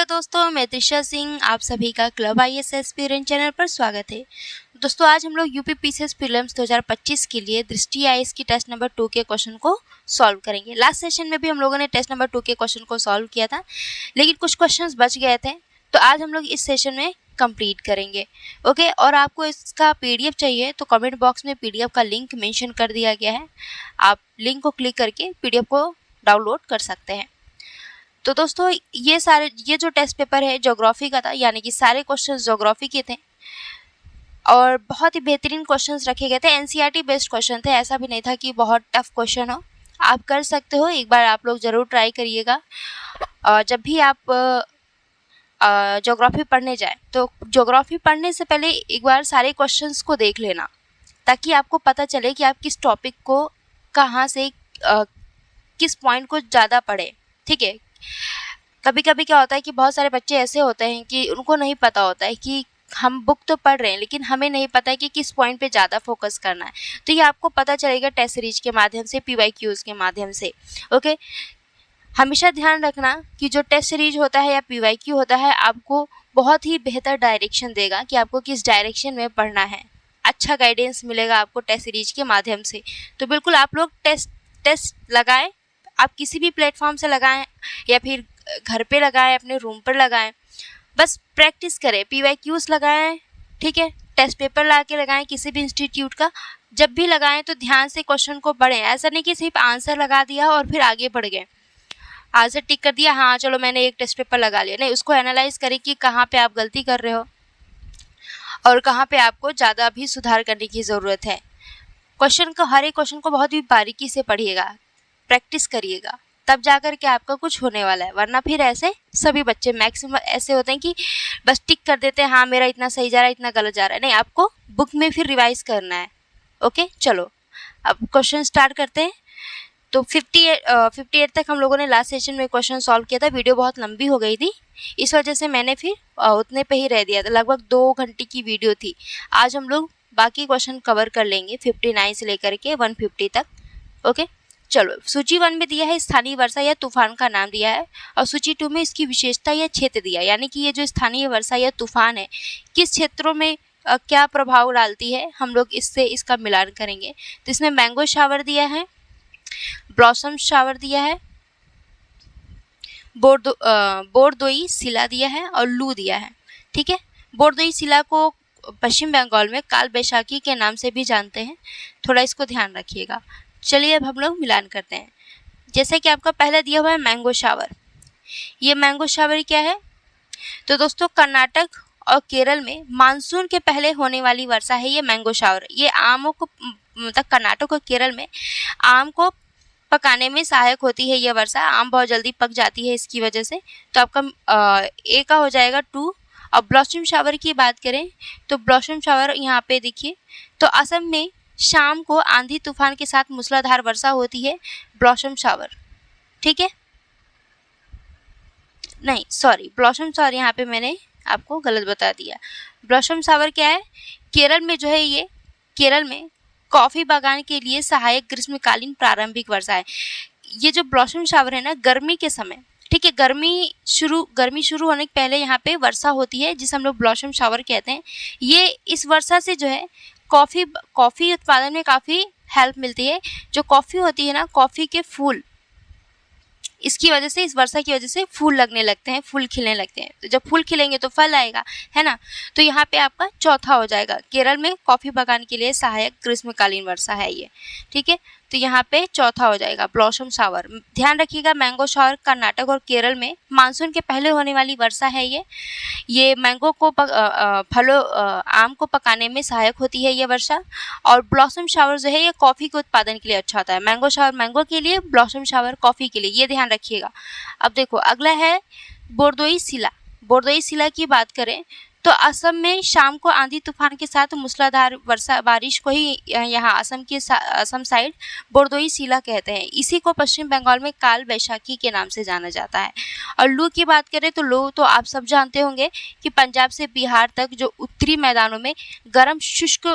नमस्कार दोस्तों, मैं त्रिशा सिंह। आप सभी का क्लब आईएएस एस्पिरेंट चैनल पर स्वागत है। दोस्तों, आज हम लोग यूपी पीसीएस प्रीलिम्स 2025 के लिए दृष्टि आईएएस की टेस्ट नंबर 2 के क्वेश्चन को सॉल्व करेंगे। लास्ट सेशन में भी हम लोगों ने टेस्ट नंबर 2 के क्वेश्चन को सॉल्व किया था, लेकिन कुछ क्वेश्चंस बच गए थे, तो आज हम लोग इस सेशन में कंप्लीट करेंगे। ओके, और आपको इसका पीडीएफ चाहिए तो कमेंट बॉक्स में पीडीएफ का लिंक मेंशन कर दिया गया है। आप लिंक को क्लिक करके पीडीएफ को डाउनलोड कर सकते हैं। तो दोस्तों, ये जो टेस्ट पेपर है ज्योग्राफी का था, यानी कि सारे क्वेश्चन ज्योग्राफी के थे और बहुत ही बेहतरीन क्वेश्चंस रखे गए थे। एनसीईआरटी बेस्ड क्वेश्चन थे, ऐसा भी नहीं था कि बहुत टफ क्वेश्चन हो। आप कर सकते हो, एक बार आप लोग ज़रूर ट्राई करिएगा। जब भी आप ज्योग्राफी पढ़ने जाए तो ज्योग्राफी पढ़ने से पहले एक बार सारे क्वेश्चंस को देख लेना, ताकि आपको पता चले कि आप किस टॉपिक को कहाँ से किस पॉइंट को ज़्यादा पढ़े। ठीक है, कभी कभी क्या होता है कि बहुत सारे बच्चे ऐसे होते हैं कि उनको नहीं पता होता है कि हम बुक तो पढ़ रहे हैं, लेकिन हमें नहीं पता है कि किस पॉइंट पे ज़्यादा फोकस करना है। तो ये आपको पता चलेगा टेस्ट सीरीज के माध्यम से, पीवाईक्यूज के माध्यम से। ओके, हमेशा ध्यान रखना कि जो टेस्ट सीरीज होता है या पीवाईक्यू होता है, आपको बहुत ही बेहतर डायरेक्शन देगा कि आपको किस डायरेक्शन में पढ़ना है। अच्छा गाइडेंस मिलेगा आपको टेस्ट सीरीज के माध्यम से। तो बिल्कुल आप लोग टेस्ट लगाएं, आप किसी भी प्लेटफॉर्म से लगाएं या फिर घर पे लगाएं, अपने रूम पर लगाएं, बस प्रैक्टिस करें। पीवाईक्यूज लगाएं, ठीक है, टेस्ट पेपर ला के लगाएं किसी भी इंस्टीट्यूट का। जब भी लगाएं तो ध्यान से क्वेश्चन को पढ़ें। ऐसा नहीं कि सिर्फ आंसर लगा दिया और फिर आगे बढ़ गए, आंसर टिक कर दिया, हाँ चलो मैंने एक टेस्ट पेपर लगा लिया। नहीं, उसको एनालाइज करें कि कहाँ पे आप गलती कर रहे हो और कहाँ पे आपको ज़्यादा भी सुधार करने की ज़रूरत है। हर एक क्वेश्चन को बहुत ही बारीकी से पढ़िएगा, प्रैक्टिस करिएगा, तब जाकर के आपका कुछ होने वाला है। वरना फिर ऐसे सभी बच्चे मैक्सिमम ऐसे होते हैं कि बस टिक कर देते हैं, हाँ मेरा इतना सही जा रहा है, इतना गलत जा रहा है। नहीं, आपको बुक में फिर रिवाइज करना है। ओके, चलो अब क्वेश्चन स्टार्ट करते हैं। तो 58 तक हम लोगों ने लास्ट सेशन में क्वेश्चन सॉल्व किया था। वीडियो बहुत लंबी हो गई थी, इस वजह से मैंने फिर उतने पे ही रह दिया था। लगभग 2 घंटे की वीडियो थी। आज हम लोग बाकी क्वेश्चन कवर कर लेंगे 59 से लेकर के 150 तक। ओके, चलो, सूची 1 में दिया है स्थानीय वर्षा या तूफान का नाम दिया है, और सूची 2 में इसकी विशेषता या क्षेत्र दिया है, यानी कि ये जो स्थानीय वर्षा या तूफान है किस क्षेत्रों में क्या प्रभाव डालती है, हम लोग इसका मिलान करेंगे। तो इसमें मैंगो शावर दिया है, ब्लॉसम शावर दिया है, बोरदोई शिला दिया है और लू दिया है। ठीक है, बोरदोई शिला को पश्चिम बंगाल में काल बैशाखी के नाम से भी जानते हैं, थोड़ा इसको ध्यान रखिएगा। चलिए अब हम लोग मिलान करते हैं। जैसे कि आपका पहले दिया हुआ है मैंगो शावर। ये मैंगो शावर क्या है? तो दोस्तों, कर्नाटक और केरल में मानसून के पहले होने वाली वर्षा है ये मैंगो शावर। ये आमों को, मतलब कर्नाटक और केरल में आम को पकाने में सहायक होती है ये वर्षा। आम बहुत जल्दी पक जाती है इसकी वजह से। तो आपका ए का हो जाएगा 2। और ब्लॉसम शावर की बात करें तो ब्लॉसम शावर यहाँ पे देखिए, तो असम में शाम को आंधी तूफान के साथ मूसलाधार वर्षा होती है, ब्लॉसम शावर। ठीक है, नहीं सॉरी, ब्लॉसम शावर यहाँ पे मैंने आपको गलत बता दिया। ब्लॉसम शावर क्या है? केरल में जो है, ये केरल में कॉफ़ी बागान के लिए सहायक ग्रीष्मकालीन प्रारंभिक वर्षा है। ये जो ब्लॉसम शावर है ना, गर्मी के समय, ठीक है, गर्मी शुरू होने के पहले यहाँ पे वर्षा होती है, जिसे हम लोग ब्लॉसम शावर कहते हैं। ये इस वर्षा से जो है कॉफ़ी उत्पादन में काफ़ी हेल्प मिलती है। जो कॉफ़ी होती है ना, कॉफ़ी के फूल, इसकी वजह से, इस वर्षा की वजह से फूल लगने लगते हैं, फूल खिलने लगते हैं। तो जब फूल खिलेंगे तो फल आएगा, है ना। तो यहाँ पे आपका चौथा हो जाएगा, केरल में कॉफ़ी बागान के लिए सहायक ग्रीष्मकालीन वर्षा है ये। ठीक है, तो यहाँ पे चौथा हो जाएगा ब्लॉसम शावर। ध्यान रखिएगा, मैंगो शावर कर्नाटक और केरल में मानसून के पहले होने वाली वर्षा है ये मैंगो को आम को पकाने में सहायक होती है ये वर्षा। और ब्लॉसम शावर जो है ये कॉफ़ी के उत्पादन के लिए अच्छा होता है। मैंगो शावर मैंगो के लिए, ब्लॉसम शावर कॉफ़ी के लिए, ये ध्यान रखिएगा। अब देखो, अगला है बोरदोई शिला। बोरदोई शिला की बात करें तो असम में शाम को आंधी तूफान के साथ मूसलाधार बारिश को ही यहाँ असम साइड बोरदोई शिला कहते हैं। इसी को पश्चिम बंगाल में काल बैशाखी के नाम से जाना जाता है। और लू की बात करें तो लू तो आप सब जानते होंगे कि पंजाब से बिहार तक जो उत्तरी मैदानों में गर्म शुष्क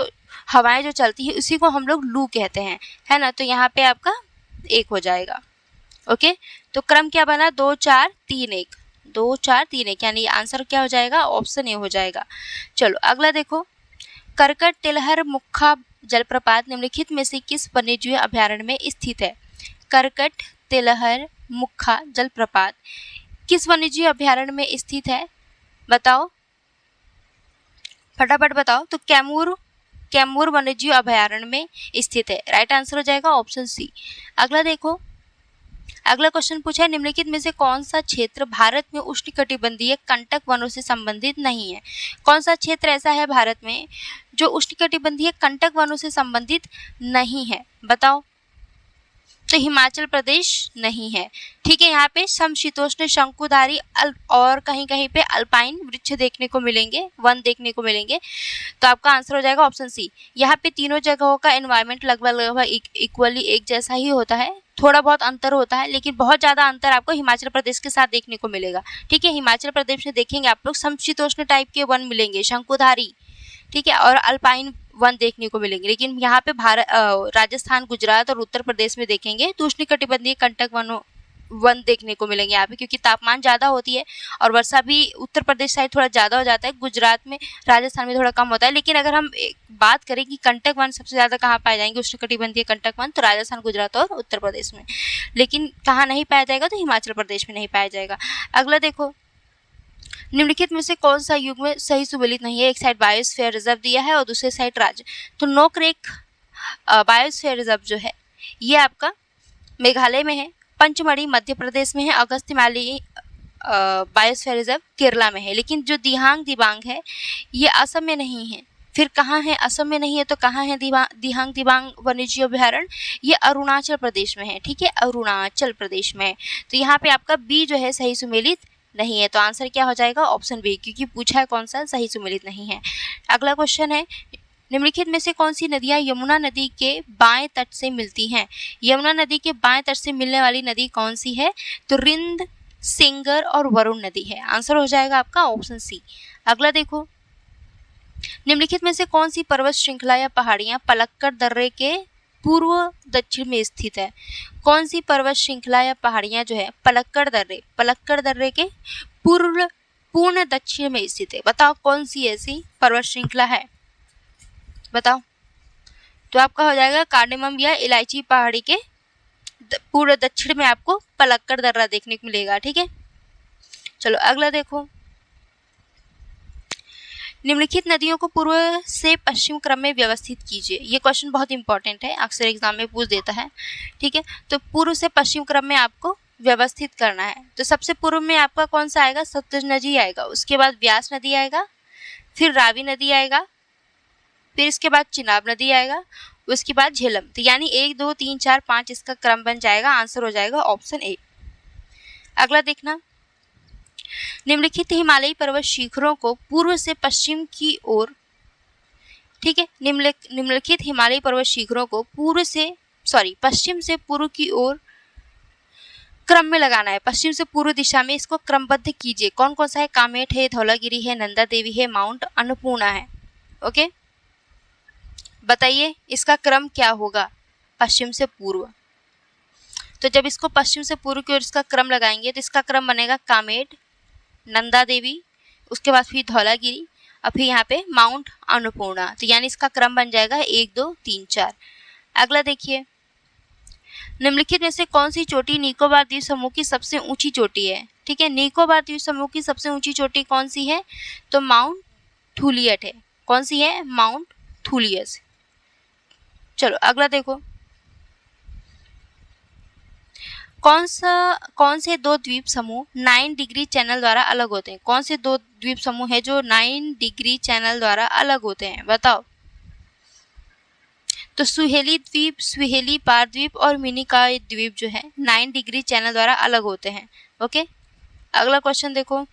हवाएं जो चलती है, उसी को हम लोग लू कहते हैं, है ना। तो यहाँ पे आपका 1 हो जाएगा। ओके, तो क्रम क्या बना? 2 4 3 1। 2 4 3 1, यानी आंसर क्या हो जाएगा, ऑप्शन ए हो जाएगा। चलो अगला देखो, करकट तिलहर मुखा जलप्रपात निम्नलिखित में से किस वन्यजीव अभयारण्य में स्थित है? करकट तिलहर मुखा जलप्रपात किस वन्यजीव अभयारण्य में स्थित है, बताओ फटाफट बताओ। तो कैमूर वन्यजीव अभयारण्य में स्थित है, राइट आंसर हो जाएगा ऑप्शन सी। अगला देखो, अगला क्वेश्चन पूछा है, निम्नलिखित में से कौन सा क्षेत्र भारत में उष्णकटिबंधीय कंटक वनों से संबंधित नहीं है? कौन सा क्षेत्र ऐसा है भारत में जो उष्णकटिबंधीय कंटक वनों से संबंधित नहीं है, बताओ। तो हिमाचल प्रदेश नहीं है, ठीक है। यहाँ पे समशीतोष्ण शंकुधारी और कहीं कहीं पे अल्पाइन वृक्ष देखने को मिलेंगे, वन देखने को मिलेंगे। तो आपका आंसर हो जाएगा ऑप्शन सी। यहाँ पे तीनों जगहों का एनवायरनमेंट लगभग इक्वली एक जैसा ही होता है, थोड़ा बहुत अंतर होता है, लेकिन बहुत ज़्यादा अंतर आपको हिमाचल प्रदेश के साथ देखने को मिलेगा, ठीक है। हिमाचल प्रदेश में देखेंगे आप लोग समशीतोष्ण टाइप के वन मिलेंगे, शंकुधारी, ठीक है, और अल्पाइन वन देखने को मिलेंगे। लेकिन यहाँ पे राजस्थान, गुजरात और उत्तर प्रदेश में देखेंगे तो उष्णकटिबंधीय कंटक वन देखने को मिलेंगे यहाँ पे, क्योंकि तापमान ज़्यादा होती है और वर्षा भी उत्तर प्रदेश साइड थोड़ा ज़्यादा हो जाता है, गुजरात में, राजस्थान में थोड़ा कम होता है। लेकिन अगर हम बात करें कि कंटक वन सबसे ज़्यादा कहाँ पाए जाएंगे, उष्णकटिबंधीय कंटक वन, तो राजस्थान, गुजरात और उत्तर प्रदेश में। लेकिन कहाँ नहीं पाया जाएगा, तो हिमाचल प्रदेश में नहीं पाया जाएगा। अगला देखो, निम्नलिखित में से कौन सा युग में सही सुमेलित नहीं है? एक साइड बायोस्फीयर रिजर्व दिया है और दूसरे साइड राज्य। तो नोकरेक बायोस्फीयर रिजर्व जो है ये आपका मेघालय में है, पंचमढ़ी मध्य प्रदेश में है, अगस्त्यमाली बायोस्फीयर रिजर्व केरला में है। लेकिन जो दिहांग दिबांग है ये असम में नहीं है। फिर कहाँ है? असम में नहीं है तो कहाँ है दिहांग दिबांग वन्यजीव अभयारण्य? ये अरुणाचल प्रदेश में है, ठीक है, अरुणाचल प्रदेश में है। तो यहाँ पे आपका बी जो है सही सुमेलित नहीं है, तो आंसर क्या हो जाएगा? ऑप्शन बी, क्योंकि पूछा है कौन सा सही सुमेलित नहीं है। अगला क्वेश्चन है, निम्नलिखित में से कौन सी नदियां यमुना नदी के बाएं तट से मिलती हैं? यमुना नदी के बाएं तट से मिलने वाली नदी कौन सी है? तो रिंद, सिंगर और वरुण नदी है। आंसर हो जाएगा आपका ऑप्शन सी। अगला देखो, निम्नलिखित में से कौन सी पर्वत श्रृंखला या पहाड़ियां पलक्कड़ दर्रे के पूर्व दक्षिण में स्थित है? कौन सी पर्वत श्रृंखला या पहाड़ियां जो है पलक्कड़ दर्रे के पूर्ण दक्षिण में स्थित है? बताओ कौन सी ऐसी पर्वत श्रृंखला है, बताओ। तो आपका हो जाएगा कार्डेमम या इलायची पहाड़ी के पूर्व दक्षिण में आपको पलक्कड़ दर्रा देखने को मिलेगा, ठीक है। चलो अगला देखो, निम्नलिखित नदियों को पूर्व से पश्चिम क्रम में व्यवस्थित कीजिए। ये क्वेश्चन बहुत इंपॉर्टेंट है, अक्सर एग्जाम में पूछ देता है, ठीक है। तो पूर्व से पश्चिम क्रम में आपको व्यवस्थित करना है। तो सबसे पूर्व में आपका कौन सा आएगा? सतलुज नदी आएगा, उसके बाद व्यास नदी आएगा, फिर रावी नदी आएगा, फिर इसके बाद चिनाब नदी आएगा, उसके बाद झेलम। तो यानी 1 2 3 4 5 इसका क्रम बन जाएगा। आंसर हो जाएगा ऑप्शन ए। अगला देखना, निम्नलिखित हिमालयी पर्वत शिखरों को पूर्व से पश्चिम की ओर, ठीक है, निम्नलिखित हिमालयी पर्वत शिखरों को पश्चिम से पूर्व की ओर क्रम में लगाना है। पश्चिम से पूर्व दिशा में इसको क्रमबद्ध कीजिए। कौन कौन सा है? कामेट है, धौलागिरी है, नंदा देवी है, माउंट अन्नपूर्णा है। ओके, बताइए इसका क्रम क्या होगा पश्चिम से पूर्व? तो जब इसको पश्चिम से पूर्व की ओर इसका क्रम लगाएंगे तो इसका क्रम बनेगा कामेट, नंदा देवी, उसके बाद फिर धौलागिरी और फिर यहाँ पे माउंट अन्नपूर्णा। तो यानी इसका क्रम बन जाएगा 1 2 3 4। अगला देखिए, निम्नलिखित में से कौन सी चोटी निकोबार द्वीप समूह की सबसे ऊंची चोटी है? ठीक है, निकोबार द्वीप समूह की सबसे ऊंची चोटी कौन सी है? तो माउंट थूलियट है। कौन सी है? माउंट थूलियस। चलो अगला देखो, कौन से 2 द्वीप समूह 9 डिग्री चैनल द्वारा अलग होते हैं? कौन से 2 द्वीप समूह है जो 9 डिग्री चैनल द्वारा अलग होते हैं? बताओ। तो सुहेली द्वीप, सुहेली पार द्वीप और मिनिकॉय द्वीप जो है 9 डिग्री चैनल द्वारा अलग होते हैं। ओके, अगला क्वेश्चन देखो,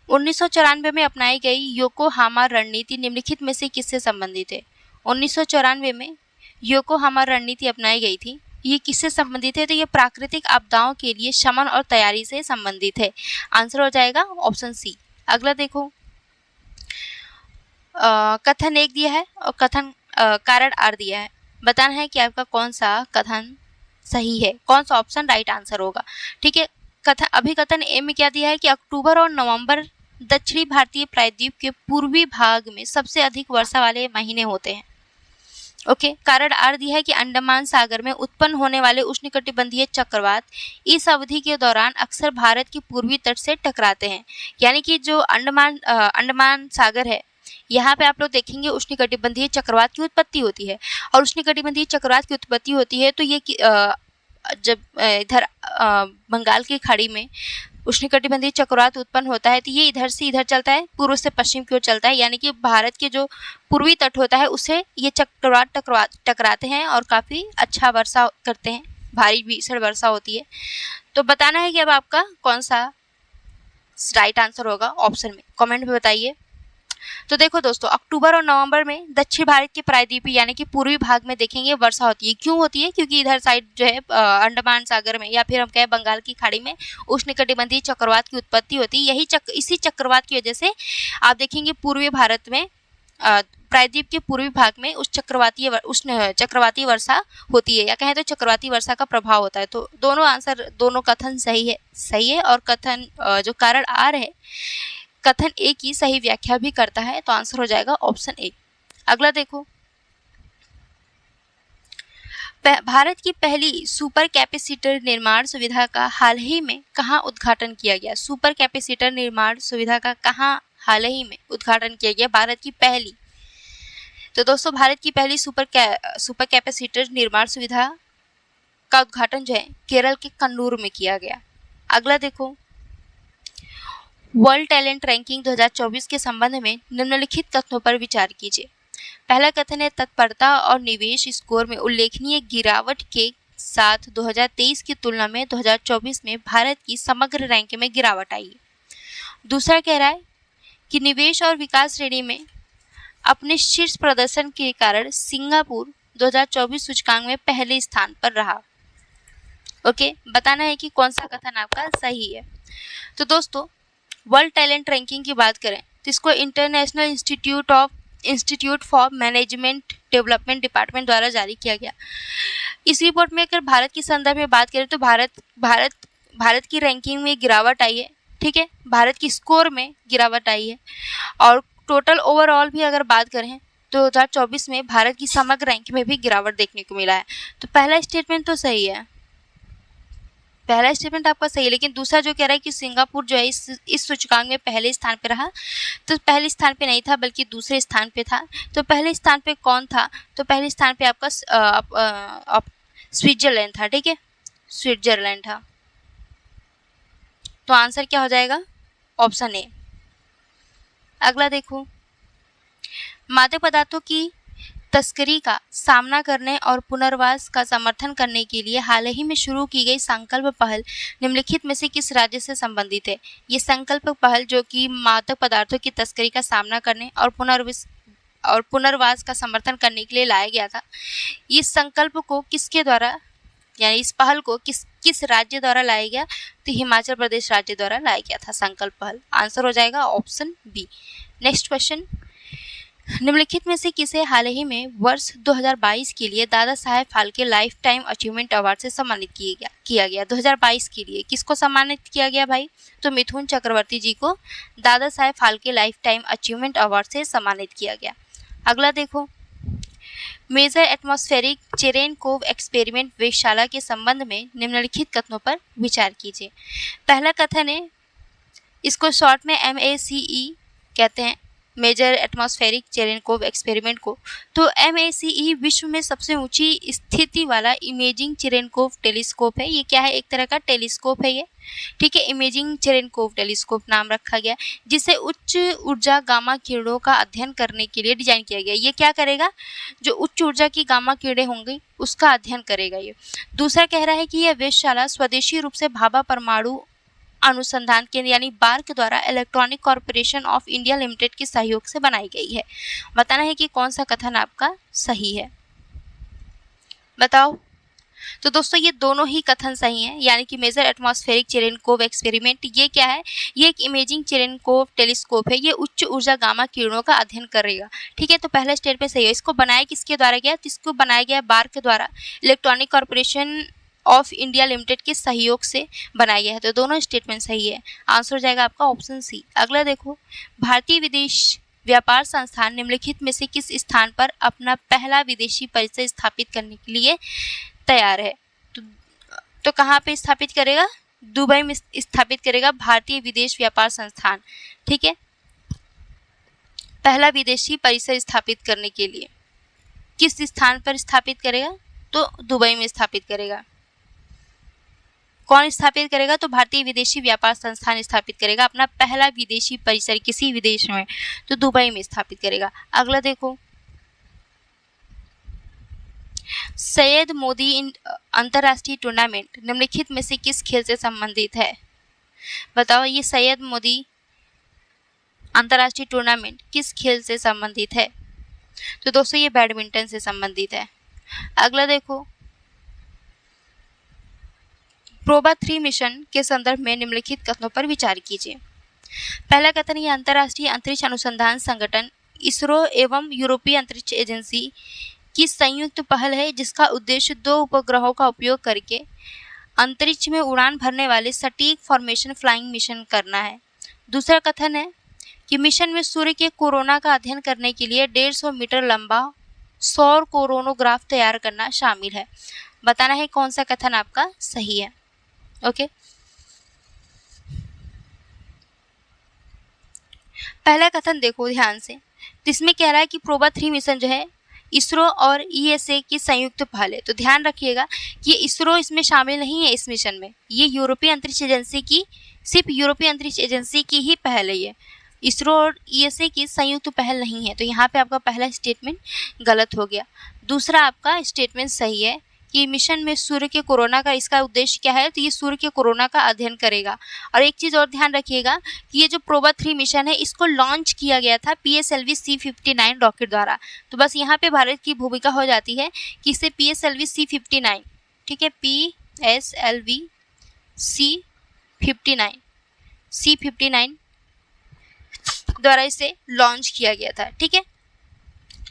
1994 में अपनाई गई योकोहामा रणनीति निम्नलिखित में से किससे संबंधित है? 1994 में योकोहामा रणनीति अपनाई गई थी, ये किससे संबंधित है? तो ये प्राकृतिक आपदाओं के लिए शमन और तैयारी से संबंधित है। आंसर हो जाएगा ऑप्शन सी। अगला देखो, कथन 1 दिया है और कथन कारण आर दिया है। बताना है कि आपका कौन सा कथन सही है। कौन सा ऑप्शन राइट आंसर होगा? ठीक है। कथन अभिकथन ए में क्या दिया है कि अक्टूबर और नवंबर दक्षिणी भारतीय प्रायद्वीप के पूर्वी भाग में सबसे अधिक वर्षा वाले महीने होते हैं। ओके। कारण आर दिया है कि अंडमान सागर में उत्पन्न होने वाले उष्णकटिबंधीय चक्रवात इस अवधि के दौरान अक्सर भारत के पूर्वी तट से टकराते हैं। यानी कि जो अंडमान सागर है, यहाँ पे आप लोग देखेंगे उष्णकटिबंधीय चक्रवात की उत्पत्ति होती है। और उष्णकटिबंधीय चक्रवात की उत्पत्ति होती है तो ये जब इधर बंगाल की खाड़ी में उष्णकटिबंधीय चक्रवात उत्पन्न होता है तो ये इधर से इधर चलता है, पूर्व से पश्चिम की ओर चलता है। यानी कि भारत के जो पूर्वी तट होता है उससे ये चक्रवात टकराते हैं और काफ़ी अच्छा वर्षा करते हैं, भारी भीषण वर्षा होती है। तो बताना है कि अब आपका कौन सा राइट आंसर होगा ऑप्शन में, कमेंट में बताइए। तो देखो दोस्तों, अक्टूबर और नवंबर में दक्षिण भारत के प्रायद्वीपीय यानी कि पूर्वी भाग में देखेंगे वर्षा होती है। क्यों होती है? क्योंकि इधर साइड जो है अंडमान सागर में या फिर हम कहें बंगाल की खाड़ी में उष्णकटिबंधीय चक्रवात की उत्पत्ति होती है। इसी चक्रवात की वजह से आप देखेंगे पूर्वी भारत में प्रायद्वीप के पूर्वी भाग में चक्रवाती वर्षा होती है, या कहें तो चक्रवाती वर्षा का प्रभाव होता है। तो दोनों कथन सही है और कथन जो कारण आर है कथन ए की सही व्याख्या भी करता है। तो आंसर हो जाएगा ऑप्शन ए। अगला देखो, भारत की पहली सुपर कैपेसिटर निर्माण सुविधा का हाल ही में कहाँ उद्घाटन किया गया? सुपर कैपेसिटर निर्माण सुविधा का कहाँ हाल ही में उद्घाटन किया गया? भारत की पहली। तो दोस्तों, भारत की पहली सुपर कैपेसिटर निर्माण सुविधा का उद्घाटन जो है केरल के कन्नूर में किया गया। अगला देखो, वर्ल्ड टैलेंट रैंकिंग 2024 के संबंध में निम्नलिखित कथनों पर विचार कीजिए। पहला कथन है, तत्परता और निवेश स्कोर में उल्लेखनीय गिरावट के साथ 2023 की तुलना में 2024 में भारत की समग्र रैंक में गिरावट आई। दूसरा कह रहा है कि निवेश और विकास श्रेणी में अपने शीर्ष प्रदर्शन के कारण सिंगापुर 2024 सूचकांक में पहले स्थान पर रहा। ओके, बताना है कि कौन सा कथन आपका सही है। तो दोस्तों, वर्ल्ड टैलेंट रैंकिंग की बात करें तो इसको international institute for management development department द्वारा जारी किया गया। इस रिपोर्ट में अगर भारत के संदर्भ में बात करें तो भारत की रैंकिंग में गिरावट आई है। ठीक है, भारत की स्कोर में गिरावट आई है। और टोटल ओवरऑल भी अगर बात करें तो 2024 में भारत की समग्र रैंक में भी गिरावट देखने को मिला है। तो पहला स्टेटमेंट तो सही है, पहला स्टेटमेंट आपका सही है। लेकिन दूसरा जो कह रहा है कि सिंगापुर जो है इस सूचकांक में पहले स्थान पे रहा, तो पहले स्थान पे नहीं था बल्कि दूसरे स्थान पे था। तो पहले स्थान पे कौन था? तो पहले स्थान पे आपका स्विट्जरलैंड था। ठीक है, स्विट्जरलैंड था। तो आंसर क्या हो जाएगा? Option A. अगला देखो, मादक पदार्थों की तस्करी का सामना करने और पुनर्वास का समर्थन करने के लिए हाल ही में शुरू की गई संकल्प पहल निम्नलिखित में से किस राज्य से संबंधित है? ये संकल्प पहल जो कि मादक पदार्थों की तस्करी का सामना करने और पुनर्वास का समर्थन करने के लिए लाया गया था, इस संकल्प को किसके द्वारा, यानी इस पहल को किस राज्य द्वारा लाया गया? तो हिमाचल प्रदेश राज्य द्वारा लाया गया था संकल्प पहल। आंसर हो जाएगा ऑप्शन बी। नेक्स्ट क्वेश्चन, निम्नलिखित में से किसे हाल ही में वर्ष 2022 के लिए Dada Saheb Phalke lifetime achievement award से सम्मानित किया गया? 2022 के लिए किसको सम्मानित किया गया भाई? तो मिथुन चक्रवर्ती जी को Dada Saheb Phalke lifetime achievement award से सम्मानित किया गया। अगला देखो, मेजर एटमॉस्फेरिक चेरेनकोव एक्सपेरिमेंट वेधशाला के संबंध में निम्नलिखित कथनों पर विचार कीजिए। पहला कथन है, इसको शॉर्ट में MACE कहते हैं, मेजर एटमॉस्फेरिक चेरेनकोव एक्सपेरिमेंट को। तो MACE विश्व में सबसे ऊंची स्थिति वाला इमेजिंग चेरेनकोव टेलीस्कोप है। ये क्या है? एक तरह का टेलीस्कोप है ये। ठीक है, इमेजिंग चेरेनकोव टेलीस्कोप नाम रखा गया, जिसे उच्च ऊर्जा गामा किरणों का अध्ययन करने के लिए डिजाइन किया गया। ये क्या करेगा? जो उच्च ऊर्जा की गामा किरणें होंगी उसका अध्ययन करेगा ये। दूसरा कह रहा है कि यह वेधशाला स्वदेशी रूप से भाभा परमाणु अनुसंधान केंद्र यानी बार्क द्वारा electronic corporation of India limited के सहयोग से बनाई गई है। बताना है कि कौन सा कथन आपका सही है, बताओ। तो दोस्तों, ये दोनों ही कथन सही हैं, यानी कि मेजर एटमॉस्फेरिक चेरेनकोव एक्सपेरिमेंट ये क्या है? ये एक इमेजिंग चेरेनकोव टेलीस्कोप है। ये उच्च ऊर्जा गामा किरणों का अध्ययन करेगा। ठीक है, तो पहला स्टेट पे सही है। इसको बनाया किसके द्वारा गया? इसको बनाया गया बार्क के द्वारा, electronic corporation of India limited के सहयोग से बनाया गया है। तो दोनों स्टेटमेंट सही है। आंसर हो जाएगा आपका ऑप्शन सी। अगला देखो, भारतीय विदेश व्यापार संस्थान निम्नलिखित में से किस स्थान पर अपना पहला विदेशी परिसर स्थापित करने के लिए तैयार है? तो कहाँ पे स्थापित करेगा? दुबई में स्थापित करेगा भारतीय विदेश व्यापार संस्थान। ठीक है, पहला विदेशी परिसर स्थापित करने के लिए किस स्थान पर स्थापित करेगा? तो दुबई में स्थापित करेगा। कौन स्थापित करेगा? तो भारतीय विदेशी व्यापार संस्थान स्थापित करेगा अपना पहला विदेशी परिसर किसी विदेश में, तो दुबई में स्थापित करेगा। अगला देखो, सैयद मोदी अंतर्राष्ट्रीय टूर्नामेंट निम्नलिखित में से किस खेल से संबंधित है? बताओ, ये सैयद मोदी अंतर्राष्ट्रीय टूर्नामेंट किस खेल से संबंधित है? तो दोस्तों ये बैडमिंटन से संबंधित है। अगला देखो, प्रोबा 3 मिशन के संदर्भ में निम्नलिखित कथनों पर विचार कीजिए। पहला कथन, ये अंतर्राष्ट्रीय अंतरिक्ष अनुसंधान संगठन इसरो एवं यूरोपीय अंतरिक्ष एजेंसी की संयुक्त पहल है जिसका उद्देश्य 2 उपग्रहों का उपयोग करके अंतरिक्ष में उड़ान भरने वाले सटीक फॉर्मेशन फ्लाइंग मिशन करना है। दूसरा कथन है कि मिशन में सूर्य के कोरोना का अध्ययन करने के लिए 150 मीटर लंबा सौर कोरोनोग्राफ तैयार करना शामिल है। बताना है कौन सा कथन आपका सही है। ओके, पहला कथन देखो ध्यान से, इसमें कह रहा है कि प्रोबा 3 मिशन जो है इसरो और ईएसए की संयुक्त पहल है। तो ध्यान रखिएगा कि इसरो इसमें शामिल नहीं है इस मिशन में, ये यूरोपीय अंतरिक्ष एजेंसी की, सिर्फ यूरोपीय अंतरिक्ष एजेंसी की ही पहल है ये, इसरो और ईएसए की संयुक्त पहल नहीं है। तो यहाँ पे आपका पहला स्टेटमेंट गलत हो गया। दूसरा आपका स्टेटमेंट सही है कि मिशन में सूर्य के कोरोना का इसका उद्देश्य क्या है? तो ये सूर्य के कोरोना का अध्ययन करेगा। और एक चीज़ और ध्यान रखिएगा कि ये जो प्रोबा 3 मिशन है इसको लॉन्च किया गया था PSLV C-59 रॉकेट द्वारा। तो बस यहाँ पे भारत की भूमिका हो जाती है कि इसे PSLV C-59, ठीक है, PSLV C-59 द्वारा इसे लॉन्च किया गया था। ठीक है,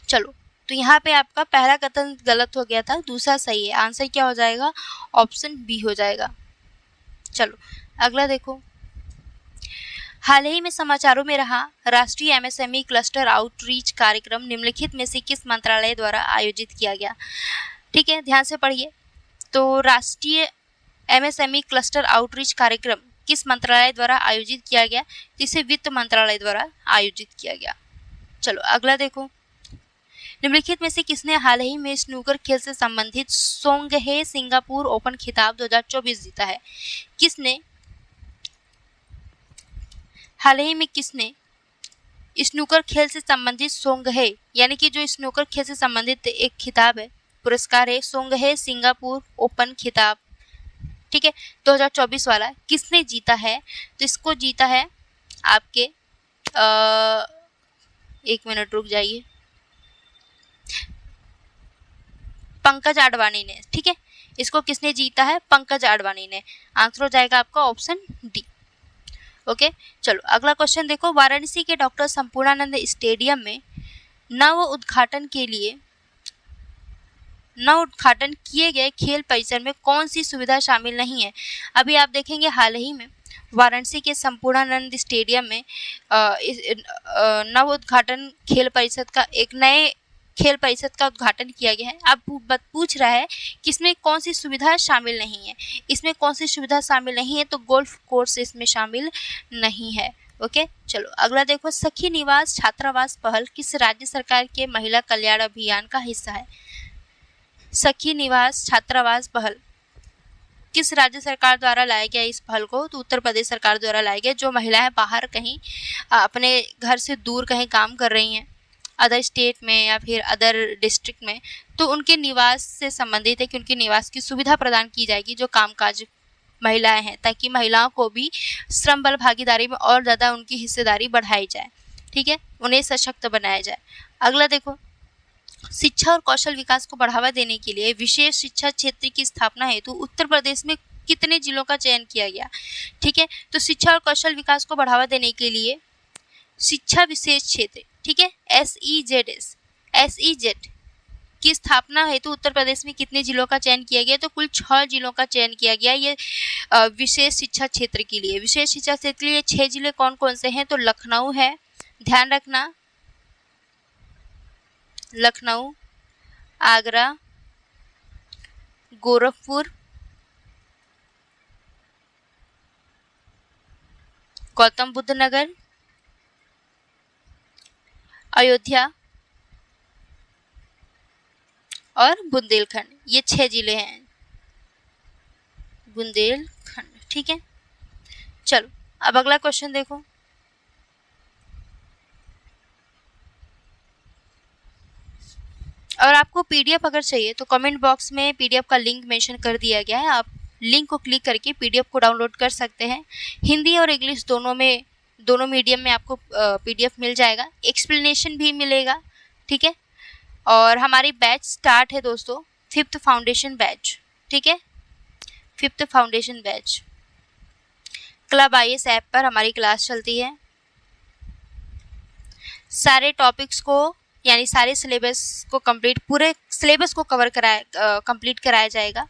चलो, तो यहाँ पे आपका पहला कथन गलत हो गया था, दूसरा सही है। आंसर क्या हो जाएगा? ऑप्शन बी हो जाएगा। चलो अगला देखो, हाल ही में समाचारों में रहा राष्ट्रीय MSME क्लस्टर आउटरीच कार्यक्रम निम्नलिखित में से किस मंत्रालय द्वारा आयोजित किया गया? ठीक है, ध्यान से पढ़िए। तो राष्ट्रीय MSME क्लस्टर आउटरीच कार्यक्रम किस मंत्रालय द्वारा आयोजित किया गया? जिसे वित्त मंत्रालय द्वारा आयोजित किया गया। चलो अगला देखो, निम्नलिखित में से किसने हाल ही में स्नूकर खेल से संबंधित सोंगहे सिंगापुर ओपन खिताब 2024 जीता है? किसने हाल ही में किसने स्नूकर खेल से संबंधित सोंगहे, यानी कि जो स्नूकर खेल से संबंधित एक खिताब है, पुरस्कार है सोंगहे सिंगापुर ओपन खिताब, ठीक है, 2024 वाला, किसने जीता है? तो इसको जीता है आपके एक मिनट रुक जाइए, पंकज आडवाणी ने। ठीक है, इसको किसने जीता है? पंकज आडवाणी ने। आंसर हो जाएगा आपका ऑप्शन डी। ओके, चलो अगला क्वेश्चन देखो, वाराणसी के डॉक्टर संपूर्णानंद स्टेडियम में नव उद्घाटन किए गए खेल परिसर में कौन सी सुविधा शामिल नहीं है? अभी आप देखेंगे हाल ही में वाराणसी के संपूर्णानंद स्टेडियम में नव उद्घाटन खेल परिषद का एक नए खेल परिषद का उद्घाटन किया गया है। अब पूछ रहा है कि इसमें कौन सी सुविधा शामिल नहीं है। इसमें कौन सी सुविधा शामिल नहीं है? तो गोल्फ कोर्स इसमें शामिल नहीं है। ओके, चलो अगला देखो, सखी निवास छात्रावास पहल किस राज्य सरकार के महिला कल्याण अभियान का हिस्सा है? सखी निवास छात्रावास पहल किस राज्य सरकार द्वारा लाया गया इस पहल को? तो उत्तर प्रदेश सरकार द्वारा लाया गया। जो महिलाएं बाहर कहीं अपने घर से दूर कहीं काम कर रही हैं, अदर स्टेट में या फिर अदर डिस्ट्रिक्ट में, तो उनके निवास से संबंधित है कि उनके निवास की सुविधा प्रदान की जाएगी जो कामकाज महिलाएं हैं, ताकि महिलाओं को भी श्रम बल भागीदारी में और ज़्यादा उनकी हिस्सेदारी बढ़ाई जाए। ठीक है, उन्हें सशक्त बनाया जाए। अगला देखो, शिक्षा और कौशल विकास को बढ़ावा देने के लिए विशेष शिक्षा क्षेत्र की स्थापना हेतु उत्तर प्रदेश में कितने जिलों का चयन किया गया? ठीक है, तो शिक्षा और कौशल विकास को बढ़ावा देने के लिए शिक्षा विशेष क्षेत्र, ठीक है, SEZ की स्थापना हेतु उत्तर प्रदेश में कितने जिलों का चयन किया गया? तो कुल 6 जिलों का चयन किया गया। ये विशेष शिक्षा क्षेत्र के लिए, विशेष शिक्षा क्षेत्र के लिए 6 जिले कौन कौन से हैं? तो लखनऊ है, ध्यान रखना, लखनऊ, आगरा, गोरखपुर, गौतम बुद्ध नगर, अयोध्या और बुंदेलखंड। ये 6 जिले हैं, बुंदेलखंड। ठीक है, चलो अब अगला क्वेश्चन देखो। और आपको पीडीएफ अगर चाहिए तो कमेंट बॉक्स में पीडीएफ का लिंक मेंशन कर दिया गया है, आप लिंक को क्लिक करके पीडीएफ को डाउनलोड कर सकते हैं। हिंदी और इंग्लिश दोनों मीडियम में आपको पीडीएफ मिल जाएगा, एक्सप्लेनेशन भी मिलेगा। ठीक है, और हमारी बैच स्टार्ट है दोस्तों 5th फाउंडेशन बैच। ठीक है, 5th foundation batch club IAS app पर हमारी क्लास चलती है। सारे टॉपिक्स को यानी सारे सिलेबस को पूरे सिलेबस को कंप्लीट कराया जाएगा